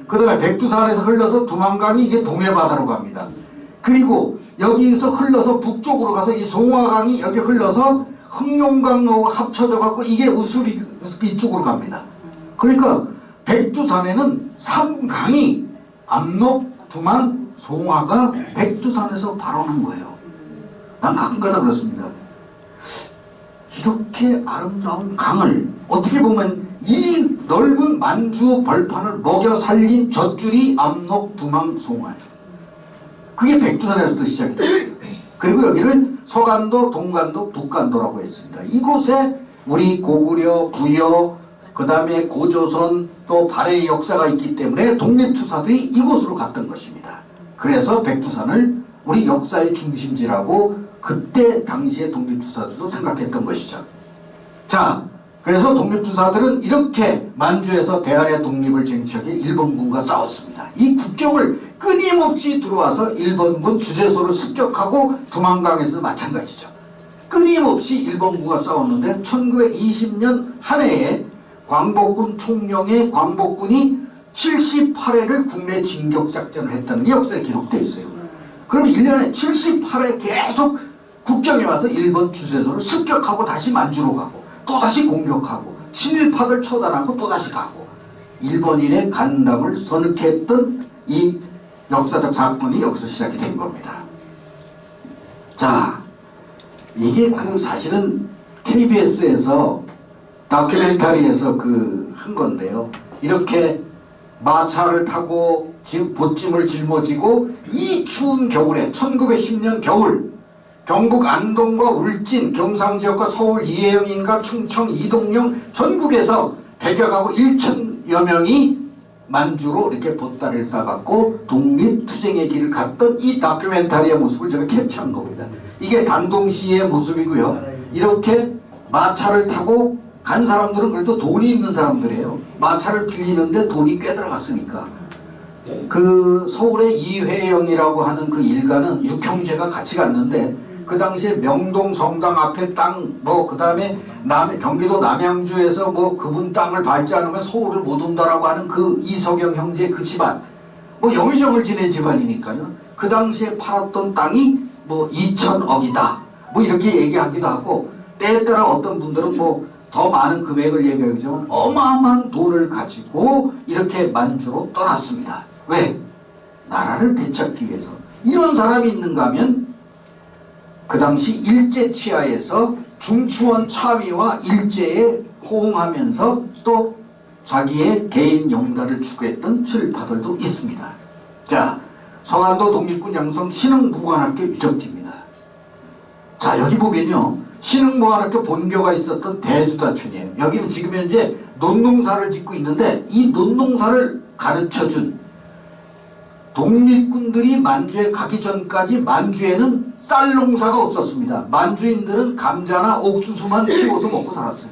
그 다음에 백두산에서 흘러서 두만강이 이게 동해바다로 갑니다. 그리고 여기서 흘러서 북쪽으로 가서 이 송화강이 여기 흘러서 흑룡강하고 합쳐져 갖고 이게 우수리 이쪽으로 갑니다. 그러니까 백두산에는 3강이 압록, 두만, 송화가 백두산에서 발원한 거예요. 난 가끔가다 그렇습니다. 이렇게 아름다운 강을 어떻게 보면 이 넓은 만주 벌판을 먹여 살린 젖줄이 압록, 두만, 송화예요. 그게 백두산에서부터 시작이 됐어요. 그리고 여기를 서간도, 동간도, 북간도라고 했습니다. 이곳에 우리 고구려, 부여, 그 다음에 고조선 또 발해의 역사가 있기 때문에 독립투사들이 이곳으로 갔던 것입니다. 그래서 백두산을 우리 역사의 중심지라고 그때 당시에 독립투사들도 생각했던 것이죠. 자, 그래서 독립투사들은 이렇게 만주에서 대한의 독립을 쟁취하기 일본군과 싸웠습니다. 이 국경을 끊임없이 들어와서 일본군 주재소를 습격하고 두만강에서 마찬가지죠. 끊임없이 일본군과 싸웠는데 1920년 한 해에 광복군 총령의 광복군이 78회를 국내 진격작전을 했다는 게 역사에 기록되어 있어요. 그럼 1년에 78회 계속 국경에 와서 일본 주재소를 습격하고 다시 만주로 가고 또다시 공격하고 친일파들 처단하고 또다시 가고 일본인의 간담을 서늘케 했던 이 역사적 사건이 여기서 시작이 된 겁니다. 자, 이게 사실은 KBS에서 다큐멘터리에서 한 건데요. 이렇게 마차를 타고 지금 보찜을 짊어지고 이 추운 겨울에 1910년 겨울 경북 안동과 울진, 경상지역과 서울 이혜영인가 충청 이동령 전국에서 100여 가구 1,000여 명이 만주로 이렇게 보따리를 싸갖고 독립투쟁의 길을 갔던 이 다큐멘터리의 모습을 제가 캡처한 겁니다. 이게 단동시의 모습이고요. 이렇게 마차를 타고 간 사람들은 그래도 돈이 있는 사람들이에요. 마차를 빌리는데 돈이 꽤 들어갔으니까. 서울의 이회영이라고 하는 그 일가는 육형제가 같이 갔는데 그 당시에 명동 성당 앞에 땅, 그 다음에 경기도 남양주에서 그분 땅을 밟지 않으면 서울을 못 온다라고 하는 그 이석영 형제 그 집안, 영의정을 지낸 집안이니까요. 그 당시에 팔았던 땅이 2,000억이다. 이렇게 얘기하기도 하고, 때에 따라 어떤 분들은 더 많은 금액을 얘기하지만 어마어마한 돈을 가지고 이렇게 만주로 떠났습니다. 왜? 나라를 되찾기 위해서. 이런 사람이 있는가 하면 그 당시 일제치하에서 중추원 차위와 일제에 호응하면서 또 자기의 개인 용단을 추구했던 친일파들도 있습니다. 자, 성안도 독립군 양성 신흥무관학교 유적지입니다. 자, 여기 보면요, 신흥무관학교 본교가 있었던 대주다촌이에요. 여기는 지금 현재 논농사를 짓고 있는데 이 논농사를 가르쳐준 독립군들이 만주에 가기 전까지 만주에는 쌀 농사가 없었습니다. 만주인들은 감자나 옥수수만 키워서 먹고 살았어요.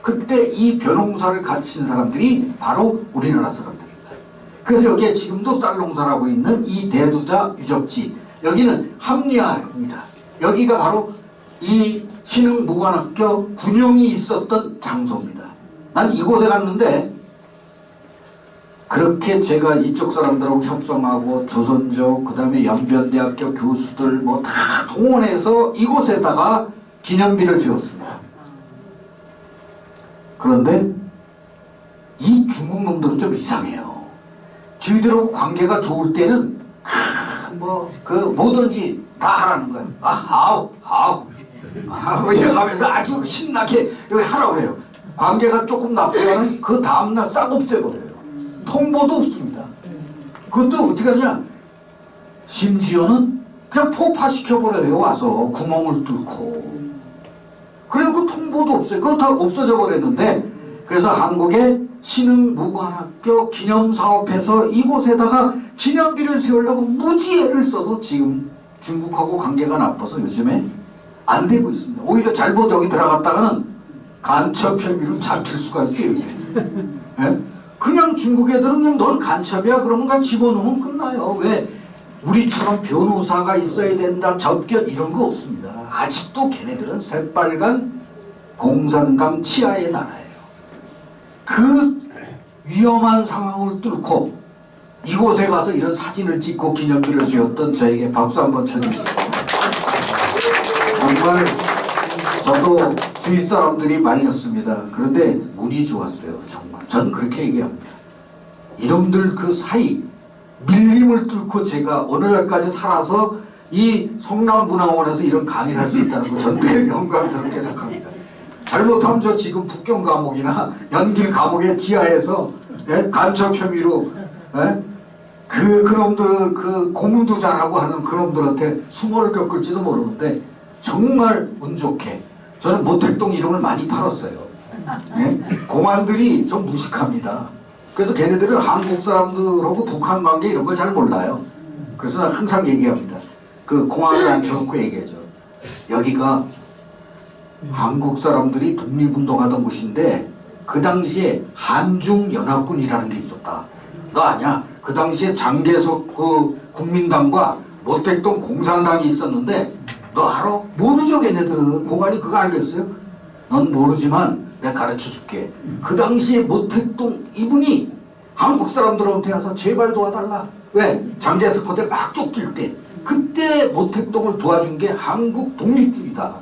그때 이 벼농사를 가르친 사람들이 바로 우리나라 사람들입니다. 그래서 여기에 지금도 쌀 농사를 하고 있는 이 대두자 유적지, 여기는 합리화입니다. 여기가 바로 이 신흥무관학교 군영이 있었던 장소입니다. 난 이곳에 갔는데 그렇게 제가 이쪽 사람들하고 협상하고 조선족, 그 다음에 연변대학교 교수들 다 동원해서 이곳에다가 기념비를 세웠습니다. 그런데 이 중국 놈들은 좀 이상해요. 저희들하고 관계가 좋을 때는 뭐든지 다 하라는 거예요. 아우 이래가면서 아주 신나게 여기 하라고 그래요. 관계가 조금 나쁘면 그 다음날 싹 없애버려요. 통보도 없습니다. 그것도 어떻게 하냐, 심지어는 그냥 폭파시켜버려요. 와서 구멍을 뚫고. 그리고 통보도 없어요. 그거 다 없어져 버렸는데, 그래서 한국의 신흥무관학교 기념사업해서 이곳에다가 기념비를 세우려고 무지애를 써도 지금 중국하고 관계가 나빠서 요즘에 안 되고 있습니다. 오히려 잘못 여기 들어갔다가는 간첩 혐의로 잡힐 수가 있어요. 예? 그냥 중국 애들은 그냥 넌 간첩이야 그러면 그냥 집어넣으면 끝나요. 왜? 우리처럼 변호사가 있어야 된다, 접견 이런 거 없습니다. 아직도 걔네들은 새빨간 공산당 치하의 나라예요. 그 위험한 상황을 뚫고 이곳에 가서 이런 사진을 찍고 기념비를 세웠던 저에게 박수 한번 쳐주세요. 정말 저도 주위 사람들이 말렸습니다. 그런데 운이 좋았어요. 정말 전 그렇게 얘기합니다. 이놈들 그 사이 밀림을 뚫고 제가 오늘날까지 살아서 이 성남문화원에서 이런 강의를 할 수 있다는 거 전 늘 영광스럽게 생각합니다. 잘못하면 저 지금 북경 감옥이나 연길 감옥의 지하에서 간첩 혐의로 그놈들 그 고문도 잘하고 하는 그놈들한테 수모를 겪을지도 모르는데 정말 운 좋게 저는 모택동 이름을 많이 팔았어요. 예? 공안들이 좀 무식합니다. 그래서 걔네들은 한국 사람들하고 북한 관계 이런 걸 잘 몰라요. 그래서 난 항상 얘기합니다. 그 공안을 앉혀놓고 얘기하죠. 여기가 한국 사람들이 독립운동하던 곳인데 그 당시에 한중연합군이라는 게 있었다. 너 아냐? 그 당시에 장개석 그 국민당과 모택동 공산당이 있었는데 너 알아? 모르죠 걔네들은. 공안이 그거 알겠어요? 넌 모르지만 내가 가르쳐줄게. 그 당시에 모택동 이분이 한국 사람들한테 와서 제발 도와달라. 왜? 장개석 그때 막 쫓길 때 그때 모택동을 도와준 게 한국 독립군이다.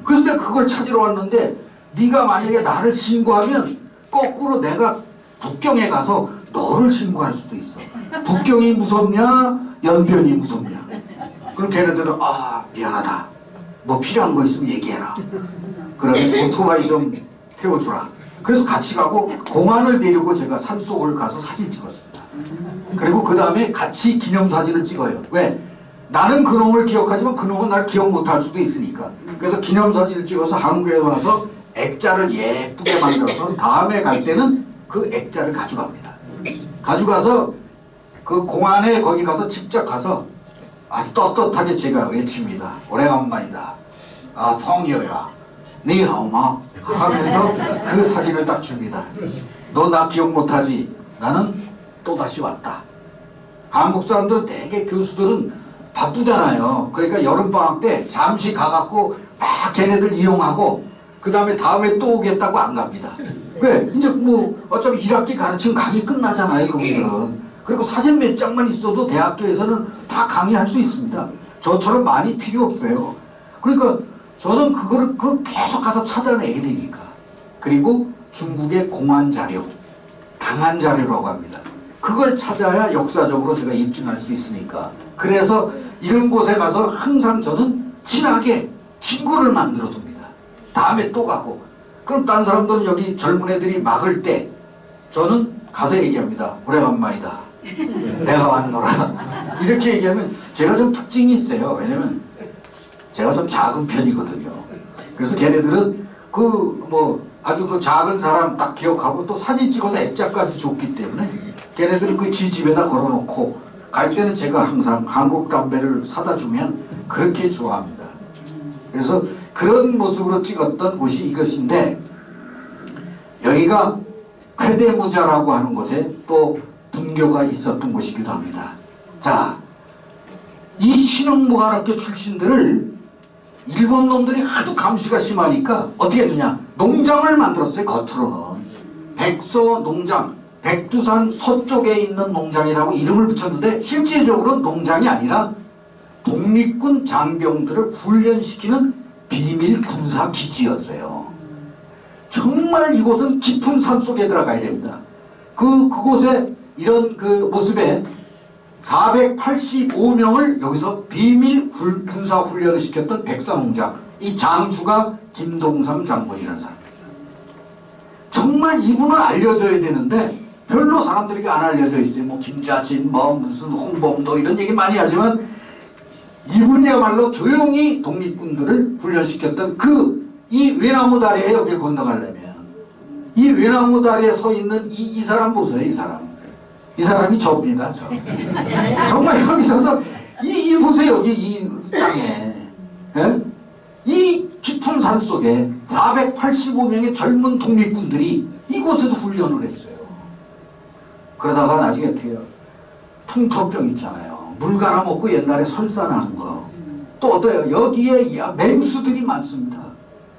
그래서 내가 그걸 찾으러 왔는데 네가 만약에 나를 신고하면 거꾸로 내가 북경에 가서 너를 신고할 수도 있어. 북경이 무섭냐 연변이 무섭냐. 그럼 걔네들은 아 미안하다. 뭐 필요한 거 있으면 얘기해라. 그러면 오토바이 좀 태워주라. 그래서 같이 가고 공안을 데리고 제가 산속을 가서 사진 찍었습니다. 그리고 그 다음에 같이 기념사진을 찍어요. 왜? 나는 그놈을 기억하지만 그놈은 날 기억 못할 수도 있으니까. 그래서 기념사진을 찍어서 한국에 와서 액자를 예쁘게 만들어서 다음에 갈 때는 그 액자를 가져갑니다. 가져가서 그 공안에 거기 가서 직접 가서 아주 떳떳하게 제가 외칩니다. 오래간만이다. 아 펑이어야 니 하오마 하면서 그 사진을 딱 줍니다. 너 나 기억 못하지? 나는 또다시 왔다. 한국 사람들은 대개 교수들은 바쁘잖아요. 그러니까 여름방학 때 잠시 가갖고 막 걔네들 이용하고 그 다음에 또 오겠다고 안 갑니다. 왜? 이제 뭐 어차피 1학기 가르치면 강의 끝나잖아요. 여기는. 그리고 사진 몇 장만 있어도 대학교에서는 다 강의할 수 있습니다. 저처럼 많이 필요 없어요. 그러니까 저는 그거를 계속 가서 찾아내야 되니까. 그리고 중국의 공안 자료, 당한 자료라고 합니다. 그걸 찾아야 역사적으로 제가 입증할 수 있으니까. 그래서 이런 곳에 가서 항상 저는 친하게 친구를 만들어 둡니다. 다음에 또 가고. 그럼 딴 사람들은 여기 젊은 애들이 막을 때 저는 가서 얘기합니다. 오래간만이다. 내가 왔노라. 이렇게 얘기하면 제가 좀 특징이 있어요. 왜냐면 제가 좀 작은 편이거든요. 그래서 걔네들은 아주 그 작은 사람 딱 기억하고 또 사진 찍어서 액자까지 줬기 때문에 걔네들은 그 지 집에다 걸어놓고 갈 때는 제가 항상 한국 담배를 사다 주면 그렇게 좋아합니다. 그래서 그런 모습으로 찍었던 곳이 이것인데 여기가 회대무자라고 하는 곳에 또 분교가 있었던 곳이기도 합니다. 자, 이 신흥무관학교 출신들을 일본 놈들이 하도 감시가 심하니까 어떻게 했느냐. 농장을 만들었어요. 겉으로는. 백서 농장, 백두산 서쪽에 있는 농장이라고 이름을 붙였는데 실질적으로 농장이 아니라 독립군 장병들을 훈련시키는 비밀 군사기지였어요. 정말 이곳은 깊은 산속에 들어가야 됩니다. 그곳에 이런 그 모습에 485명을 여기서 비밀 군사훈련을 시켰던 백사농장, 이 장수가 김동삼 장군이라는 사람입니다. 정말 이분은 알려져야 되는데 별로 사람들에게 안 알려져 있어요. 뭐 김자진, 뭐 무슨 홍범도 이런 얘기 많이 하지만 이분이야말로 조용히 독립군들을 훈련시켰던 이 외나무 다리에 여기를 건너가려면 이 외나무 다리에 서 있는 이 사람 보세요. 이 사람이 접니다. 저. 정말 여기 서서 이 보세요. 여기 이 땅에 예? 이 깊은 산 속에 485명의 젊은 독립군들이 이곳에서 훈련을 했어요. 그러다가 나중에 어떻게 해요? 풍토병 있잖아요. 물 갈아먹고 옛날에 설산하는 거. 또 어때요? 여기에 맹수들이 많습니다.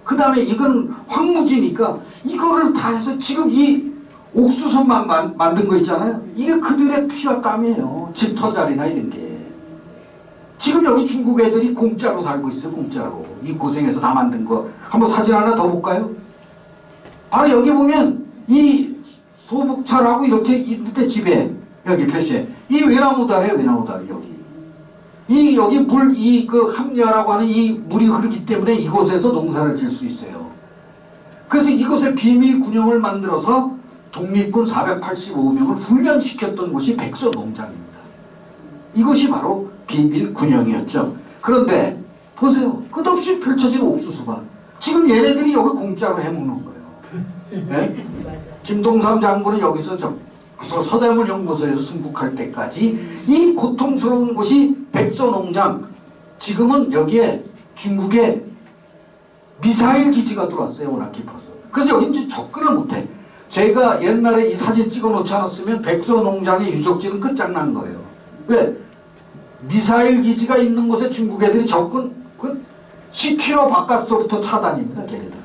그 다음에 이건 황무지니까 이거를 다 해서 지금 이 옥수수만 만든 거 있잖아요. 이게 그들의 피와 땀이에요. 집터자리나 이런 게. 지금 여기 중국 애들이 공짜로 살고 있어요. 공짜로. 이 고생해서 다 만든 거. 한번 사진 하나 더 볼까요? 바로 여기 보면 이 소북철하고 이렇게 밑에 집에 여기 표시에 이 외나무다리에요. 외나무다리 여기. 여기 물 그 함녀라고 하는 이 물이 흐르기 때문에 이곳에서 농사를 질 수 있어요. 그래서 이곳에 비밀 군영을 만들어서 독립군 485명을 훈련시켰던 곳이 백서농장입니다. 이것이 바로 비밀 군영이었죠. 그런데 보세요. 끝없이 펼쳐진 옥수수밭. 지금 얘네들이 여기 공짜로 해먹는 거예요. 네? 김동삼 장군은 여기서 서대문 연구소에서 순국할 때까지 이 고통스러운 곳이 백서농장, 지금은 여기에 중국의 미사일 기지가 들어왔어요. 워낙 깊어서. 그래서 여기 이제 접근을 못해. 제가 옛날에 이 사진 찍어 놓지 않았으면 백서농장의 유적지는 끝장난 거예요. 왜? 미사일 기지가 있는 곳에 중국 애들이 접근 10km 바깥서부터 차단입니다. 걔네들은.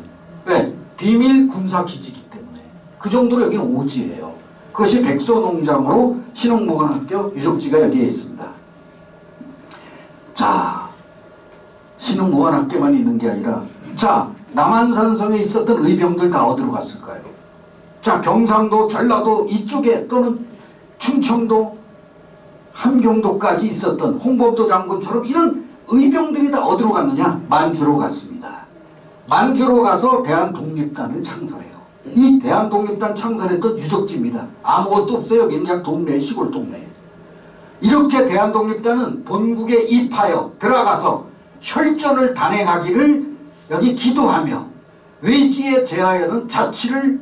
왜? 비밀 군사 기지이기 때문에. 그 정도로 여기는 오지예요. 그것이 백서농장으로 신흥무관학교 유적지가 여기에 있습니다. 자, 신흥무관학교만 있는 게 아니라, 자, 남한산성에 있었던 의병들 다 어디로 갔을까요? 자, 경상도, 전라도 이쪽에 또는 충청도, 함경도까지 있었던 홍범도 장군처럼 이런 의병들이 다 어디로 갔느냐? 만주로 갔습니다. 만주로 가서 대한독립단을 창설해요. 이 대한독립단 창설했던 유적지입니다. 아무것도 없어요. 여기는 그냥 동네, 시골 동네. 이렇게 대한독립단은 본국에 입하여 들어가서 혈전을 단행하기를 여기 기도하며 외지에 제하여는 자치를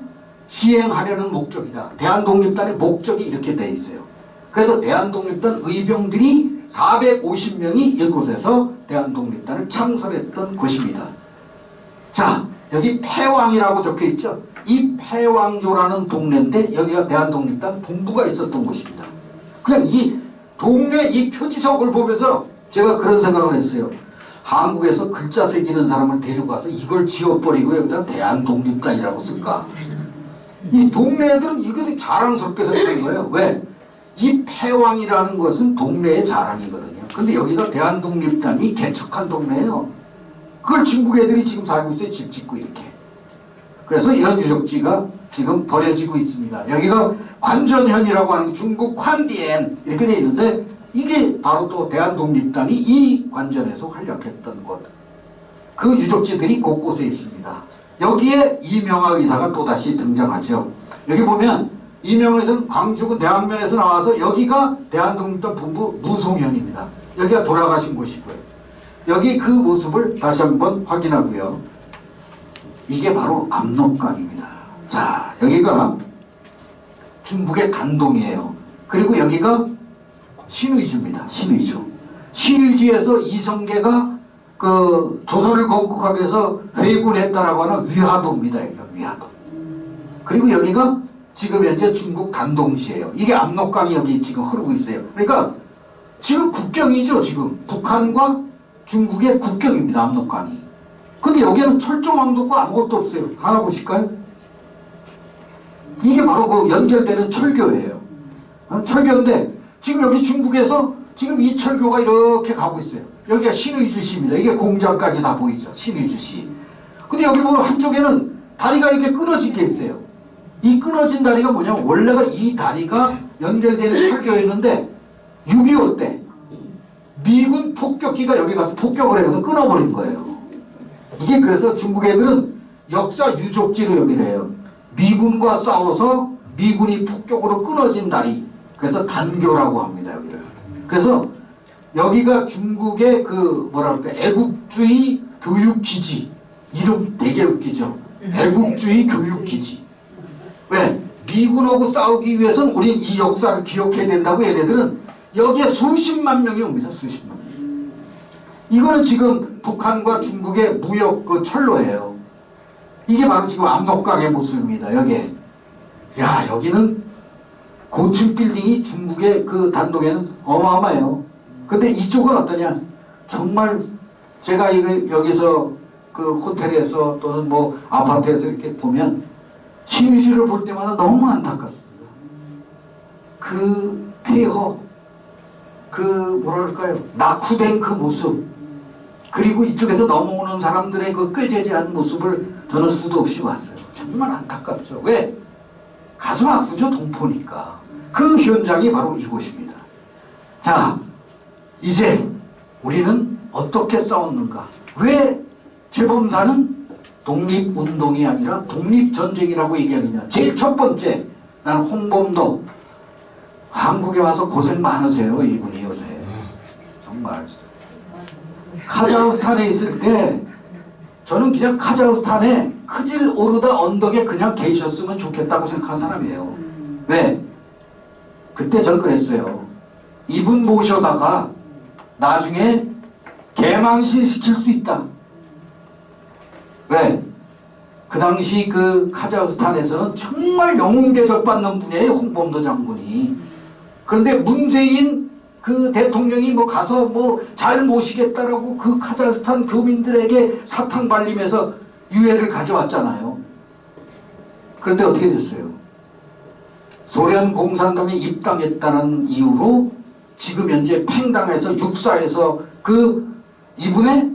시행하려는 목적이다. 대한독립단의 목적이 이렇게 돼 있어요. 그래서 대한독립단 의병들이 450명이 이곳에서 대한독립단을 창설했던 곳입니다. 자, 여기 패왕이라고 적혀있죠. 이 패왕조라는 동네인데 여기가 대한독립단 본부가 있었던 곳입니다. 그냥 이 동네 이 표지석을 보면서 제가 그런 생각을 했어요. 한국에서 글자 새기는 사람을 데리고 가서 이걸 지워버리고 여기다 대한독립단이라고 쓸까? 이 동네 애들은 이거 자랑스럽게 생각한 거예요. 왜? 이 패왕이라는 것은 동네의 자랑이거든요. 근데 여기가 대한독립단이 개척한 동네예요. 그걸 중국 애들이 지금 살고 있어요. 집 짓고 이렇게. 그래서 이런 유적지가 지금 버려지고 있습니다. 여기가 관전현이라고 하는 중국 관디엔 이렇게 돼 있는데 이게 바로 또 대한독립단이 이 관전에서 활약했던 곳. 그 유적지들이 곳곳에 있습니다. 여기에 이명학 의사가 또다시 등장하죠. 여기 보면 이명학 의사는 광주군 대학면에서 나와서 여기가 대한독립단 본부 무송현입니다. 여기가 돌아가신 곳이고요. 여기 그 모습을 다시 한번 확인하고요. 이게 바로 압록강입니다. 자, 여기가 중국의 단동이에요. 그리고 여기가 신의주입니다. 신의주. 신의주에서 이성계가 그 조선을 건국하기 위해서 회군했다라고 하는 위화도입니다. 여기가 위화도. 그리고 여기가 지금 현재 중국 단동시예요. 이게 압록강이 여기 지금 흐르고 있어요. 그러니까 지금 국경이죠. 지금 북한과 중국의 국경입니다. 압록강이. 근데 여기는 철조망도 없고 아무것도 없어요. 하나 보실까요? 이게 바로 그 연결되는 철교예요. 철교인데 지금 여기 중국에서 지금 이 철교가 이렇게 가고 있어요. 여기가 신의주시입니다. 이게 공장까지 다 보이죠. 신의주시. 근데 여기 보면 한쪽에는 다리가 이렇게 끊어진 게 있어요. 이 끊어진 다리가 뭐냐면 원래가 이 다리가 연결되는 철교였는데 6.25 때 미군 폭격기가 여기 가서 폭격을 해서 끊어버린 거예요. 이게 그래서 중국 애들은 역사 유적지로 여기를 해요. 미군과 싸워서 미군이 폭격으로 끊어진 다리. 그래서 단교라고 합니다. 여기를. 그래서 여기가 중국의 그 뭐랄까 애국주의 교육기지. 이름 되게 웃기죠. 애국주의 교육기지. 왜? 미군하고 싸우기 위해서는 우린 이 역사를 기억해야 된다고 얘네들은 여기에 수십만 명이 옵니다. 수십만 명. 이거는 지금 북한과 중국의 무역 그 철로예요. 이게 바로 지금 압록강의 모습입니다. 여기에. 야, 여기는 고층 빌딩이 중국의 그 단동에는 어마어마해요. 근데 이쪽은 어떠냐? 정말 제가 이거 여기서 그 호텔에서 또는 뭐 아파트에서 이렇게 보면 신의주를 볼 때마다 너무 안타깝습니다. 그 폐허, 그 뭐랄까요? 낙후된 그 모습, 그리고 이쪽에서 넘어오는 사람들의 그 꾀죄죄한 모습을 저는 수도 없이 봤어요. 정말 안타깝죠. 왜? 가슴 아프죠. 동포니까. 그 현장이 바로 이곳입니다. 자, 이제 우리는 어떻게 싸웠는가? 왜 재범사는 독립운동이 아니라 독립전쟁이라고 얘기하느냐? 제일 첫 번째, 나는 홍범도. 한국에 와서 고생 많으세요. 이분이 요새. 정말. 카자흐스탄에 있을 때 저는 그냥 카자흐스탄에 크질 오르다 언덕에 그냥 계셨으면 좋겠다고 생각한 사람이에요. 왜? 그때 전 그랬어요. 이분 모셔다가 나중에 개망신 시킬 수 있다. 왜? 그 당시 그 카자흐스탄에서는 정말 영웅 대접받는 분이에요, 홍범도 장군이. 그런데 문재인 그 대통령이 뭐 가서 뭐 잘 모시겠다라고 그 카자흐스탄 교민들에게 사탕 발리면서 유해를 가져왔잖아요. 그런데 어떻게 됐어요? 소련 공산당에 입당했다는 이유로 지금 현재 팽당에서 육사에서 그 이분의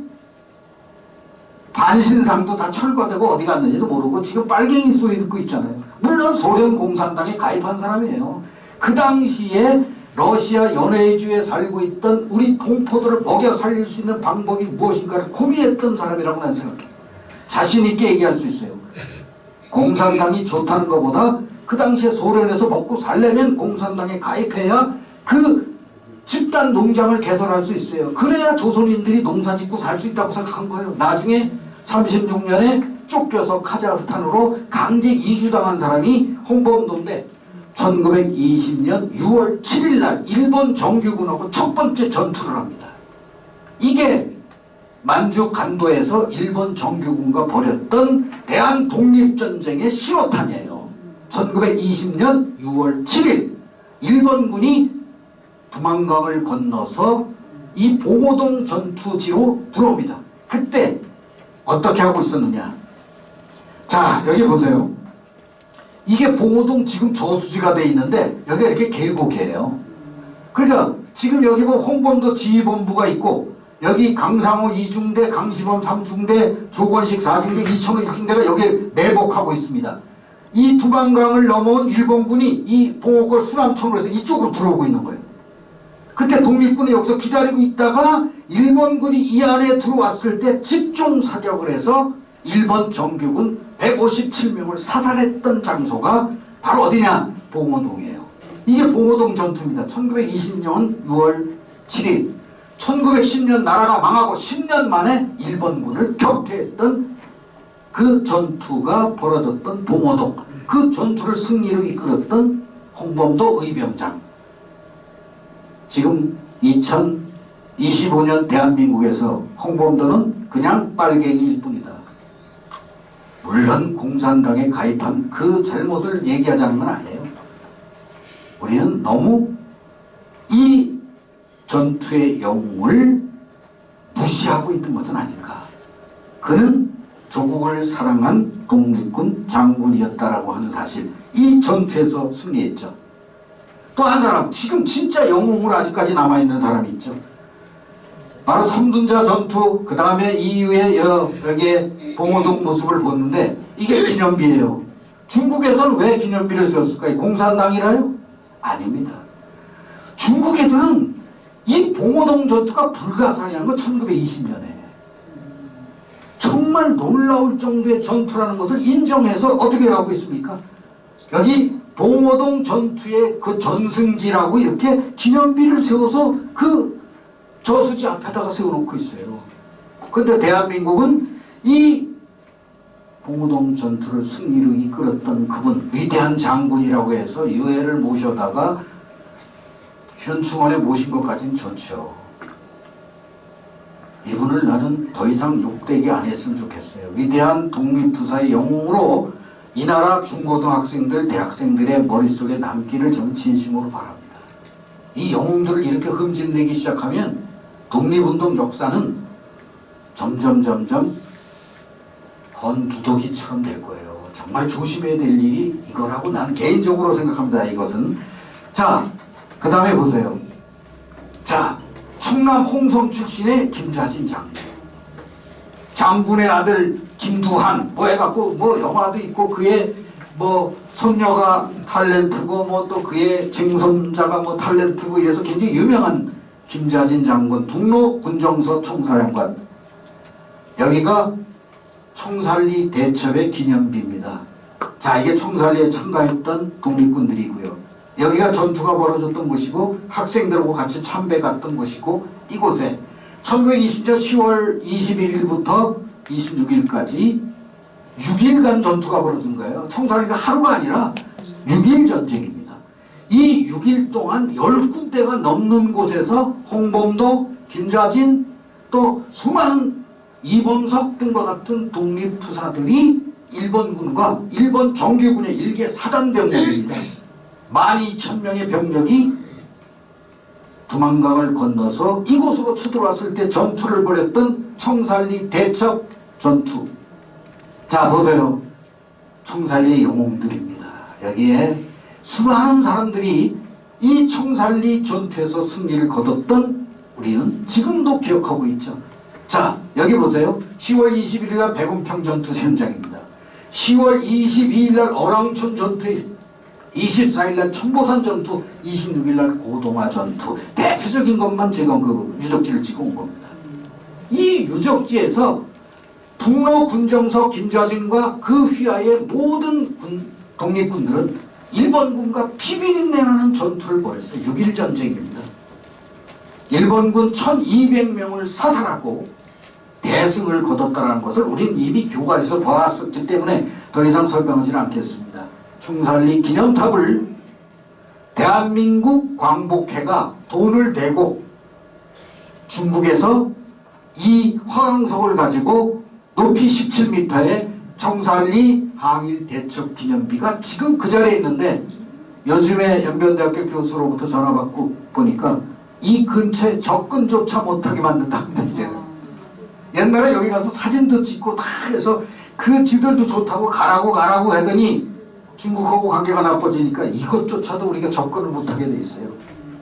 반신상도 다 철거되고 어디 갔는지도 모르고 지금 빨갱이 소리 듣고 있잖아요. 물론 소련 공산당에 가입한 사람이에요. 그 당시에 러시아 연해주에 살고 있던 우리 동포들을 먹여 살릴 수 있는 방법이 무엇인가를 고민했던 사람이라고 나는 생각해요. 자신 있게 얘기할 수 있어요. 공산당이 좋다는 것보다 그 당시에 소련에서 먹고 살려면 공산당에 가입해야 그 집단 농장을 개설할 수 있어요. 그래야 조선인들이 농사 짓고 살 수 있다고 생각한 거예요. 나중에 36년에 쫓겨서 카자흐스탄으로 강제 이주당한 사람이 홍범도인데 1920년 6월 7일 날 일본 정규군하고 첫 번째 전투를 합니다. 이게 만주 간도에서 일본 정규군과 벌였던 대한독립전쟁의 신호탄이에요. 1920년 6월 7일 일본군이 두만강을 건너서 이 봉오동 전투지로 들어옵니다. 그때 어떻게 하고 있었느냐. 자, 여기 보세요. 이게 봉오동 지금 저수지가 돼 있는데 여기가 이렇게 계곡이에요. 그러니까 지금 여기 뭐 홍범도 지휘본부가 있고 여기 강상호 2중대, 강시범 3중대, 조건식 4중대, 이천호 1중대가 여기에 매복하고 있습니다. 이 두만강을 넘어온 일본군이 이 봉오골 수남천으로 해서 이쪽으로 들어오고 있는 거예요. 그때 독립군이 여기서 기다리고 있다가 일본군이 이 안에 들어왔을 때 집중 사격을 해서 일본 정규군 157명을 사살했던 장소가 바로 어디냐? 봉오동이에요. 이게 봉오동 전투입니다. 1920년 6월 7일 1910년 나라가 망하고 10년 만에 일본군을 격퇴했던 그 전투가 벌어졌던 봉오동. 그 전투를 승리로 이끌었던 홍범도 의병장. 지금 2025년 대한민국에서 홍범도는 그냥 빨갱이일 뿐이다. 물론 공산당에 가입한 그 잘못을 얘기하자는 건 아니에요. 우리는 너무 이 전투의 영웅을 무시하고 있는 것은 아닌가. 그는 조국을 사랑한 독립군 장군이었다라고 하는 사실. 이 전투에서 승리했죠. 또 한 사람, 지금 진짜 영웅으로 아직까지 남아있는 사람이 있죠. 바로 삼둔자 전투, 그 다음에 이후에 여기에 봉오동 모습을 보는데 이게 기념비예요. 중국에서는 왜 기념비를 세웠을까요? 공산당이라요? 아닙니다. 중국 애들은 이 봉오동 전투가 불가사의한 거 1920년에 정말 놀라울 정도의 전투라는 것을 인정해서 어떻게 하고 있습니까? 여기 봉오동 전투의 그 전승지라고 이렇게 기념비를 세워서 그 저수지 앞에다가 세워놓고 있어요. 그런데 대한민국은 이 봉오동 전투를 승리로 이끌었던 그분, 위대한 장군이라고 해서 유해를 모셔다가 현충원에 모신 것까지는 좋죠. 이분을 나는 더 이상 욕되게 안 했으면 좋겠어요. 위대한 독립투사의 영웅으로 이 나라 중고등학생들, 대학생들의 머릿속에 남기를 저는 진심으로 바랍니다. 이 영웅들을 이렇게 흠집내기 시작하면 독립운동 역사는 점점 건두더기처럼 될 거예요. 정말 조심해야 될 일이 이거라고 난 개인적으로 생각합니다. 이것은. 자, 그 다음에 보세요. 자, 충남 홍성 출신의 김좌진 장군. 장군의 아들 김두한 뭐 해갖고 뭐 영화도 있고 그의 뭐 손녀가 탤런트고 뭐 또 그의 증손자가 뭐 탤런트고 이래서 굉장히 유명한 김좌진 장군, 북로 군정서 총사령관. 여기가 총살리 대첩의 기념비입니다. 자, 이게 총살리에 참가했던 독립군들이고요. 여기가 전투가 벌어졌던 곳이고 학생들하고 같이 참배 갔던 곳이고 이곳에 1920년 10월 21일부터 26일까지 6일간 전투가 벌어진 거예요. 청산리가 하루가 아니라 6일 전쟁입니다. 이 6일 동안 10군데가 넘는 곳에서 홍범도, 김좌진, 또 수많은 이범석 등과 같은 독립투사들이 일본군과 일본 정규군의 일개 사단병력입니다. 12,000명의 병력이 두만강을 건너서 이곳으로 쳐들어왔을 때 전투를 벌였던 청산리 대첩 전투. 자, 보세요. 청산리의 영웅들입니다. 여기에 수많은 사람들이 이 청산리 전투에서 승리를 거뒀던 우리는 지금도 기억하고 있죠. 자, 여기 보세요. 10월 21일 날 백운평 전투 현장입니다. 10월 22일 날 어랑천 전투, 24일 날 천보산 전투, 26일 날 고동화 전투. 대표적인 것만 제가 그 유적지를 찍어온 겁니다. 이 유적지에서 북로 군정서 김좌진과 그 휘하의 모든 독립군들은 일본군과 피비린내나는 전투를 벌였어요. 6일 전쟁입니다. 일본군 1200명을 사살하고 대승을 거뒀다는 것을 우린 이미 교과에서 보았었기 때문에 더 이상 설명하지는 않겠습니다. 청산리 기념탑을 대한민국 광복회가 돈을 내고 중국에서 이 화강석을 가지고 높이 17m의 청산리 항일 대첩 기념비가 지금 그 자리에 있는데, 요즘에 연변대학교 교수로부터 전화받고 보니까 이 근처에 접근조차 못하게 만든답니다. 이제는. 옛날에 여기 가서 사진도 찍고 다 해서 그 지들도 좋다고 가라고 하더니 중국하고 관계가 나빠지니까 이것조차도 우리가 접근을 못하게 돼 있어요.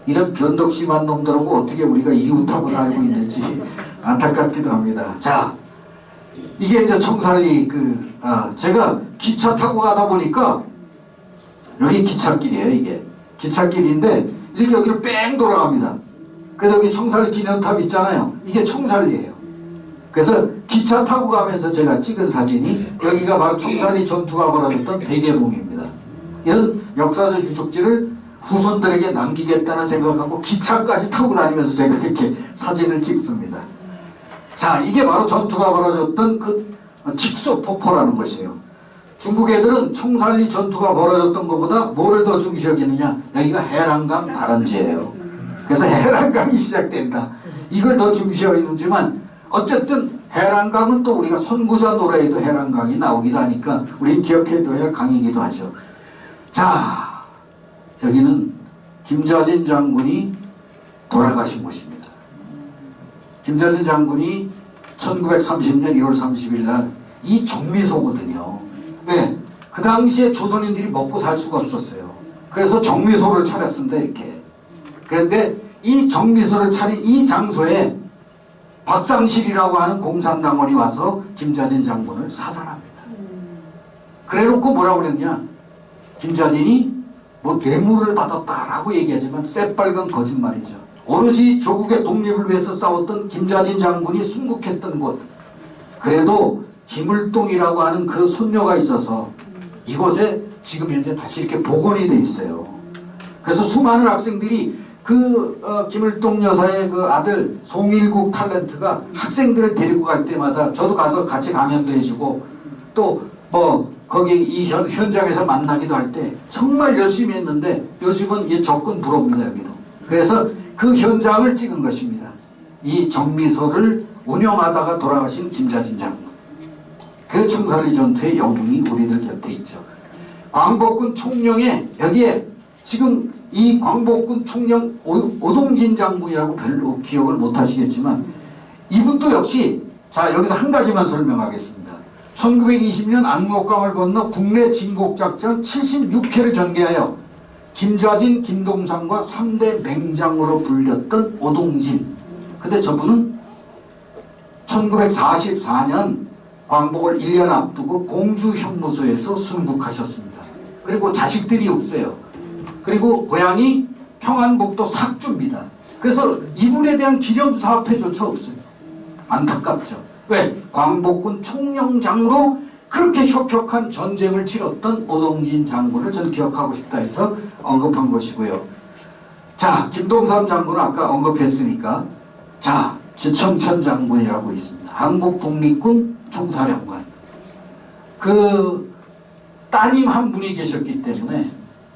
이런 변덕심한 놈들하고 어떻게 우리가 이웃하고 살고 있는지 안타깝기도 합니다. 자, 이게 이제 청산리 제가 기차 타고 가다 보니까 여기 기찻길이에요. 이게 기찻길인데 이렇게 여기를 뺑 돌아갑니다. 그래서 여기 청산리 기념탑 있잖아요. 이게 청산리예요. 그래서 기차 타고 가면서 제가 찍은 사진이 여기가 바로 청산리 전투가 벌어졌던 대계봉입니다. 이런 역사적 유적지를 후손들에게 남기겠다는 생각을 갖고 기차까지 타고 다니면서 제가 이렇게 사진을 찍습니다. 자, 이게 바로 전투가 벌어졌던 그 직소폭포라는 것이에요. 중국 애들은 청산리 전투가 벌어졌던 것보다 뭐를 더 중시 여기느냐, 여기가 해랑강 발원지예요. 그래서 해랑강이 시작된다, 이걸 더 중시 여기지만 어쨌든 해랑강은 또 우리가 선구자 노래에도 해랑강이 나오기도 하니까 우린 기억해둬야 할 강이기도 하죠. 자, 여기는 김좌진 장군이 돌아가신 곳입니다. 김좌진 장군이 1930년 1월 30일 날 이 정미소거든요. 네, 그 당시에 조선인들이 먹고 살 수가 없었어요. 그래서 정미소를 차렸습니다. 이렇게. 그런데 이 정미소를 차린 이 장소에 박상실이라고 하는 공산당원이 와서 김좌진 장군을 사살합니다. 그래놓고 뭐라고 그랬냐, 김좌진이 뭐 뇌물을 받았다라고 얘기하지만 새빨간 거짓말이죠. 오로지 조국의 독립을 위해서 싸웠던 김좌진 장군이 순국했던 곳, 그래도 김을동이라고 하는 그 손녀가 있어서 이곳에 지금 현재 다시 이렇게 복원이 돼 있어요. 그래서 수많은 학생들이 김을동 여사의 그 아들 송일국 탤런트가 학생들을 데리고 갈 때마다 저도 가서 같이 강연도 해주고 또 뭐 거기 이 현장에서 만나기도 할 때 정말 열심히 했는데 요즘은 이게 접근 불허입니다. 여기도. 그래서 그 현장을 찍은 것입니다. 이 정미소를 운영하다가 돌아가신 김좌진 장군. 그 청산리 전투의 영웅이 우리들 곁에 있죠. 광복군 총령에 여기에 지금 이 광복군 총령 오동진 장군이라고 별로 기억을 못 하시겠지만 이분도 역시, 자, 여기서 한 가지만 설명하겠습니다. 1920년 압록강을 건너 국내 진곡작전 76회를 전개하여 김좌진, 김동삼과 3대 맹장으로 불렸던 오동진. 근데 저분은 1944년 광복을 1년 앞두고 공주 형무소에서 순국하셨습니다. 그리고 자식들이 없어요. 그리고 고향이 평안북도 삭주입니다. 그래서 이분에 대한 기념사업회조차 없어요. 안타깝죠. 왜? 광복군 총령장으로 그렇게 혁혁한 전쟁을 치렀던 오동진 장군을 저는 기억하고 싶다 해서 언급한 것이고요. 자, 김동삼 장군은 아까 언급했으니까, 자, 지청천 장군이라고 있습니다. 한국독립군 총사령관. 그 따님 한 분이 계셨기 때문에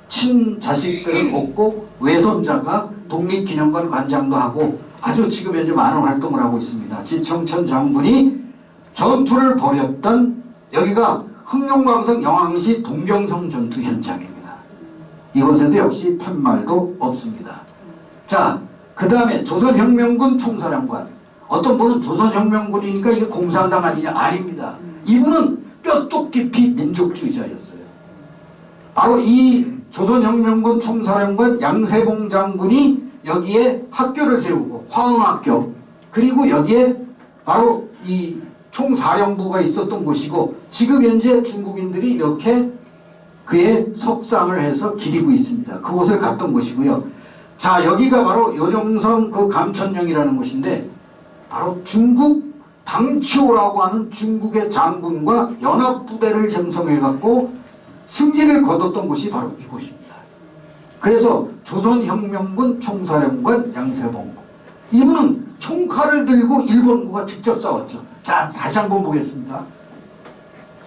친자식들을 얻고 외손자가 독립기념관 관장도 하고 아주 지금 현재 많은 활동을 하고 있습니다. 지청천 장군이 전투를 벌였던 여기가 흑룡강성 영왕시 동경성 전투 현장입니다. 이곳에도 역시 팻말도 없습니다. 자, 그 다음에 조선혁명군 총사령관. 어떤 분은 조선혁명군이니까 이게 공산당 아니냐? 아닙니다. 이분은 뼈뚝 깊이 민족주의자였어요. 바로 이 조선혁명군 총사령관 양세봉 장군이 여기에 학교를 세우고 화흥학교, 그리고 여기에 바로 이 총사령부가 있었던 곳이고 지금 현재 중국인들이 이렇게 그의 석상을 해서 기리고 있습니다. 그곳을 갔던 곳이고요. 자, 여기가 바로 요령성 그 감천령이라는 곳인데 바로 중국 당치오라고 하는 중국의 장군과 연합부대를 형성해 갖고 승리를 거뒀던 곳이 바로 이곳입니다. 그래서 조선혁명군 총사령관 양세봉, 이분은 총칼을 들고 일본군과 직접 싸웠죠. 자, 다시 한번 보겠습니다.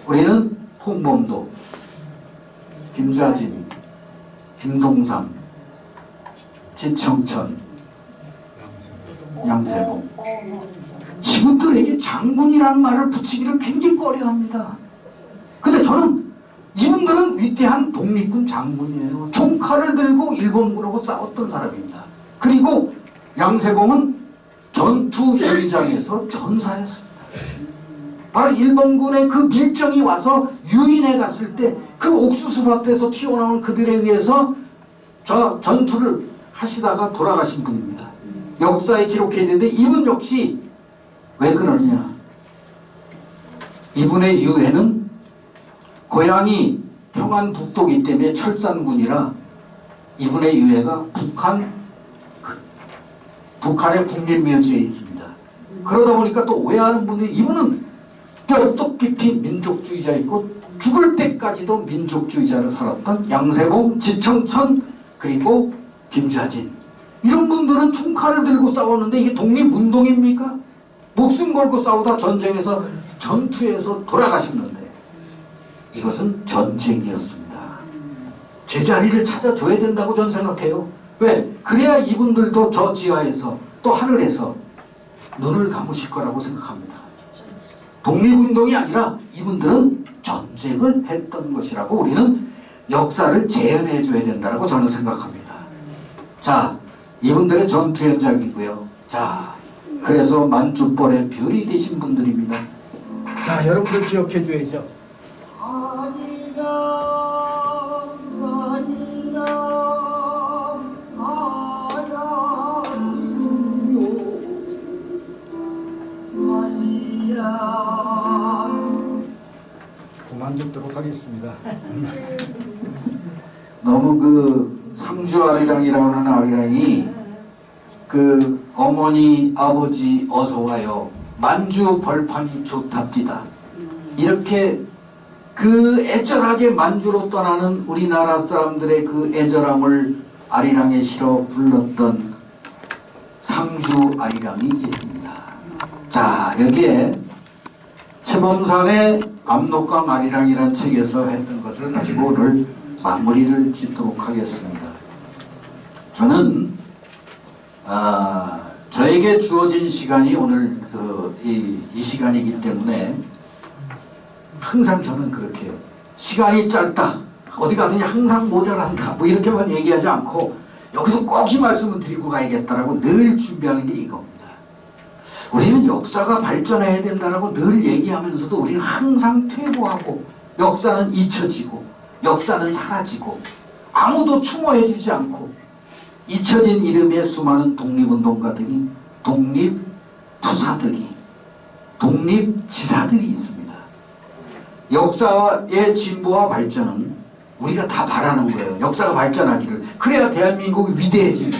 우리는 홍범도, 김좌진, 김동삼, 지청천, 양세봉, 이분들에게 장군이라는 말을 붙이기를 굉장히 꺼려합니다. 근데 저는 이분들은 위대한 독립군 장군이에요. 총칼을 들고 일본군하고 싸웠던 사람입니다. 그리고 양세봉은 전투 현장에서 전사했습니다. 바로 일본군의 그 밀정이 와서 유인해 갔을 때 그 옥수수밭에서 튀어나온 그들에 의해서 저 전투를 하시다가 돌아가신 분입니다. 역사에 기록해야 되는데 이분 역시 왜 그러냐? 이분의 유해는 고향이 평안북도이기 때문에 철산군이라 이분의 유해가 북한의 국립묘지에 있습니다. 그러다 보니까 또 오해하는 분들이 이분은 뼈뚝 깊이 민족주의자이고 죽을 때까지도 민족주의자로 살았던 양세봉, 지청천, 그리고 김좌진, 이런 분들은 총칼을 들고 싸웠는데 이게 독립운동입니까? 목숨 걸고 싸우다 전쟁에서 전투에서 돌아가셨는데 이것은 전쟁이었습니다. 제자리를 찾아줘야 된다고 저는 생각해요. 왜? 그래야 이분들도 저 지하에서 또 하늘에서 눈을 감으실 거라고 생각합니다. 독립운동이 아니라 이분들은 전쟁을 했던 것이라고 우리는 역사를 재현해 줘야 된다고 저는 생각합니다. 자, 이분들의 전투 현장이고요. 자, 그래서 만주벌의 별이 되신 분들입니다. 자, 여러분들 기억해 줘야죠. 그만 듣도록 하겠습니다. 너무 그 상주 아리랑이라는 아리랑이 그 어머니 아버지 어서와요, 만주 벌판이 좋답니다, 이렇게 그 애절하게 만주로 떠나는 우리나라 사람들의 그 애절함을 아리랑에 실어 불렀던 상주 아리랑이 있습니다. 자, 여기에 최범산의 압록강 아리랑이라는 책에서 했던 것을 가지고 오늘 마무리를 짓도록 하겠습니다. 저는 저에게 주어진 시간이 오늘 이 시간이기 때문에 항상 저는 그렇게 시간이 짧다, 어디 가든지 항상 모자란다, 뭐 이렇게만 얘기하지 않고 여기서 꼭 이 말씀을 드리고 가야겠다라고 늘 준비하는 게 이겁니다. 우리는 역사가 발전해야 된다라고 늘 얘기하면서도 우리는 항상 퇴보하고 역사는 잊혀지고 역사는 사라지고 아무도 추모해 주지 않고 잊혀진 이름의 수많은 독립운동가들이, 독립투사들이, 독립지사들이 있습니다. 역사의 진보와 발전은 우리가 다 바라는 거예요. 역사가 발전하기를. 그래야 대한민국이 위대해집니다.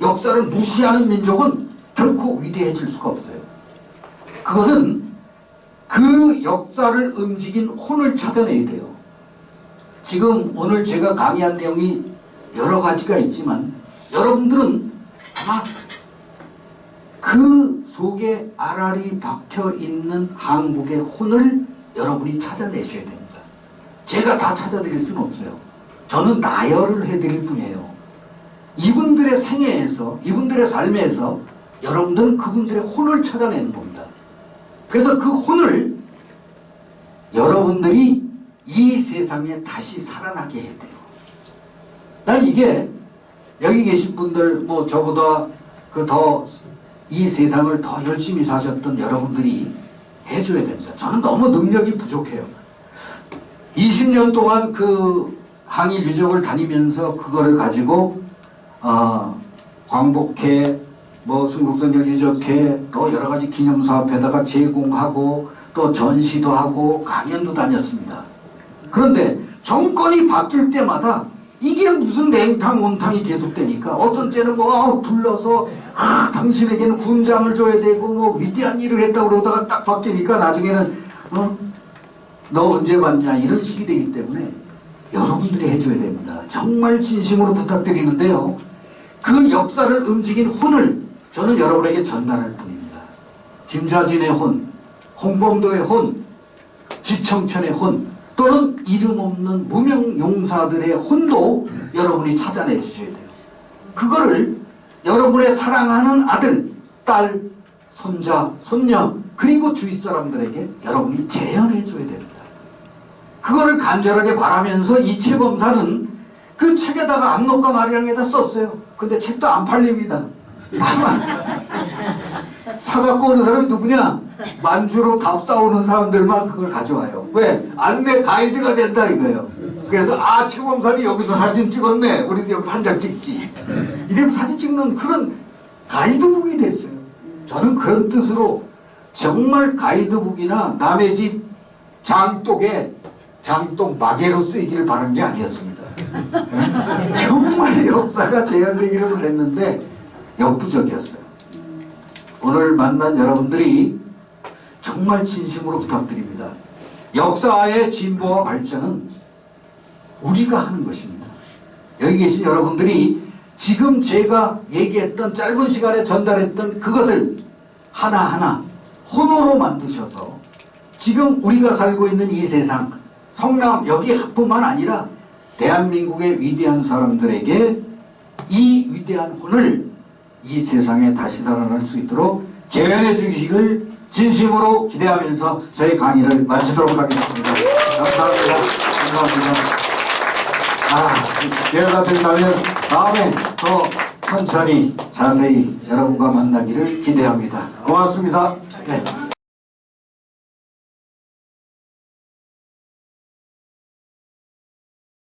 역사를 무시하는 민족은 결코 위대해질 수가 없어요. 그것은 그 역사를 움직인 혼을 찾아내야 돼요. 지금 오늘 제가 강의한 내용이 여러 가지가 있지만 여러분들은 아마 그 속에 알알이 박혀 있는 한국의 혼을 여러분이 찾아내셔야 됩니다. 제가 다 찾아드릴 수는 없어요. 저는 나열을 해드릴 뿐이에요. 이분들의 생애에서, 이분들의 삶에서 여러분들은 그분들의 혼을 찾아내는 겁니다. 그래서 그 혼을 여러분들이 이 세상에 다시 살아나게 해야 돼요. 난 이게 여기 계신 분들 뭐 저보다 그 더 이 세상을 더 열심히 사셨던 여러분들이 해줘야 됩니다. 저는 너무 능력이 부족해요. 20년 동안 그 항일 유적을 다니면서 그거를 가지고 광복회, 뭐 순국선열 유적회, 또 여러 가지 기념사업에다가 제공하고 또 전시도 하고 강연도 다녔습니다. 그런데 정권이 바뀔 때마다 이게 무슨 냉탕 온탕이 계속되니까 어떤 때는 뭐 불러서 당신에게는 훈장을 줘야 되고 뭐 위대한 일을 했다고 그러다가 딱 바뀌니까 나중에는 너 언제 왔냐 이런 식이 되기 때문에 여러분들이 해줘야 됩니다. 정말 진심으로 부탁드리는데요. 그 역사를 움직인 혼을 저는 여러분에게 전달할 뿐입니다. 김좌진의 혼, 홍범도의 혼, 지청천의 혼, 또는 이름 없는 무명 용사들의 혼도 여러분이 찾아내 주셔야 돼요. 그거를 여러분의 사랑하는 아들, 딸, 손자, 손녀 그리고 주위 사람들에게 여러분이 재현해 줘야 됩니다. 그거를 간절하게 바라면서 이채범사는 그 책에다가 압록과 마리랑에다 썼어요. 근데 책도 안 팔립니다. 다만 사갖고 오는 사람이 누구냐? 만주로 답 싸우는 사람들만 그걸 가져와요. 왜? 안내 가이드가 된다 이거예요. 그래서 최범산이 여기서 사진 찍었네. 우리도 여기서 한 장 찍지. 이렇게 사진 찍는 그런 가이드북이 됐어요. 저는 그런 뜻으로 정말 가이드북이나 남의 집 장독에 장독 마개로 쓰이기를 바란 게 아니었습니다. 정말 역사가 재현되기를 했는데 역부족이었어요. 오늘 만난 여러분들이 정말 진심으로 부탁드립니다. 역사의 진보와 발전은 우리가 하는 것입니다. 여기 계신 여러분들이 지금 제가 얘기했던 짧은 시간에 전달했던 그것을 하나하나 혼으로 만드셔서 지금 우리가 살고 있는 이 세상, 성남 여기뿐만 아니라 대한민국의 위대한 사람들에게 이 위대한 혼을 이 세상에 다시 살아날 수 있도록 재현해 주시길 진심으로 기대하면서 저희 강의를 마치도록 하겠습니다. 감사합니다. 감사합니다. 기회가 된다면 다음에 더 천천히 자세히 여러분과 만나기를 기대합니다. 고맙습니다. 네.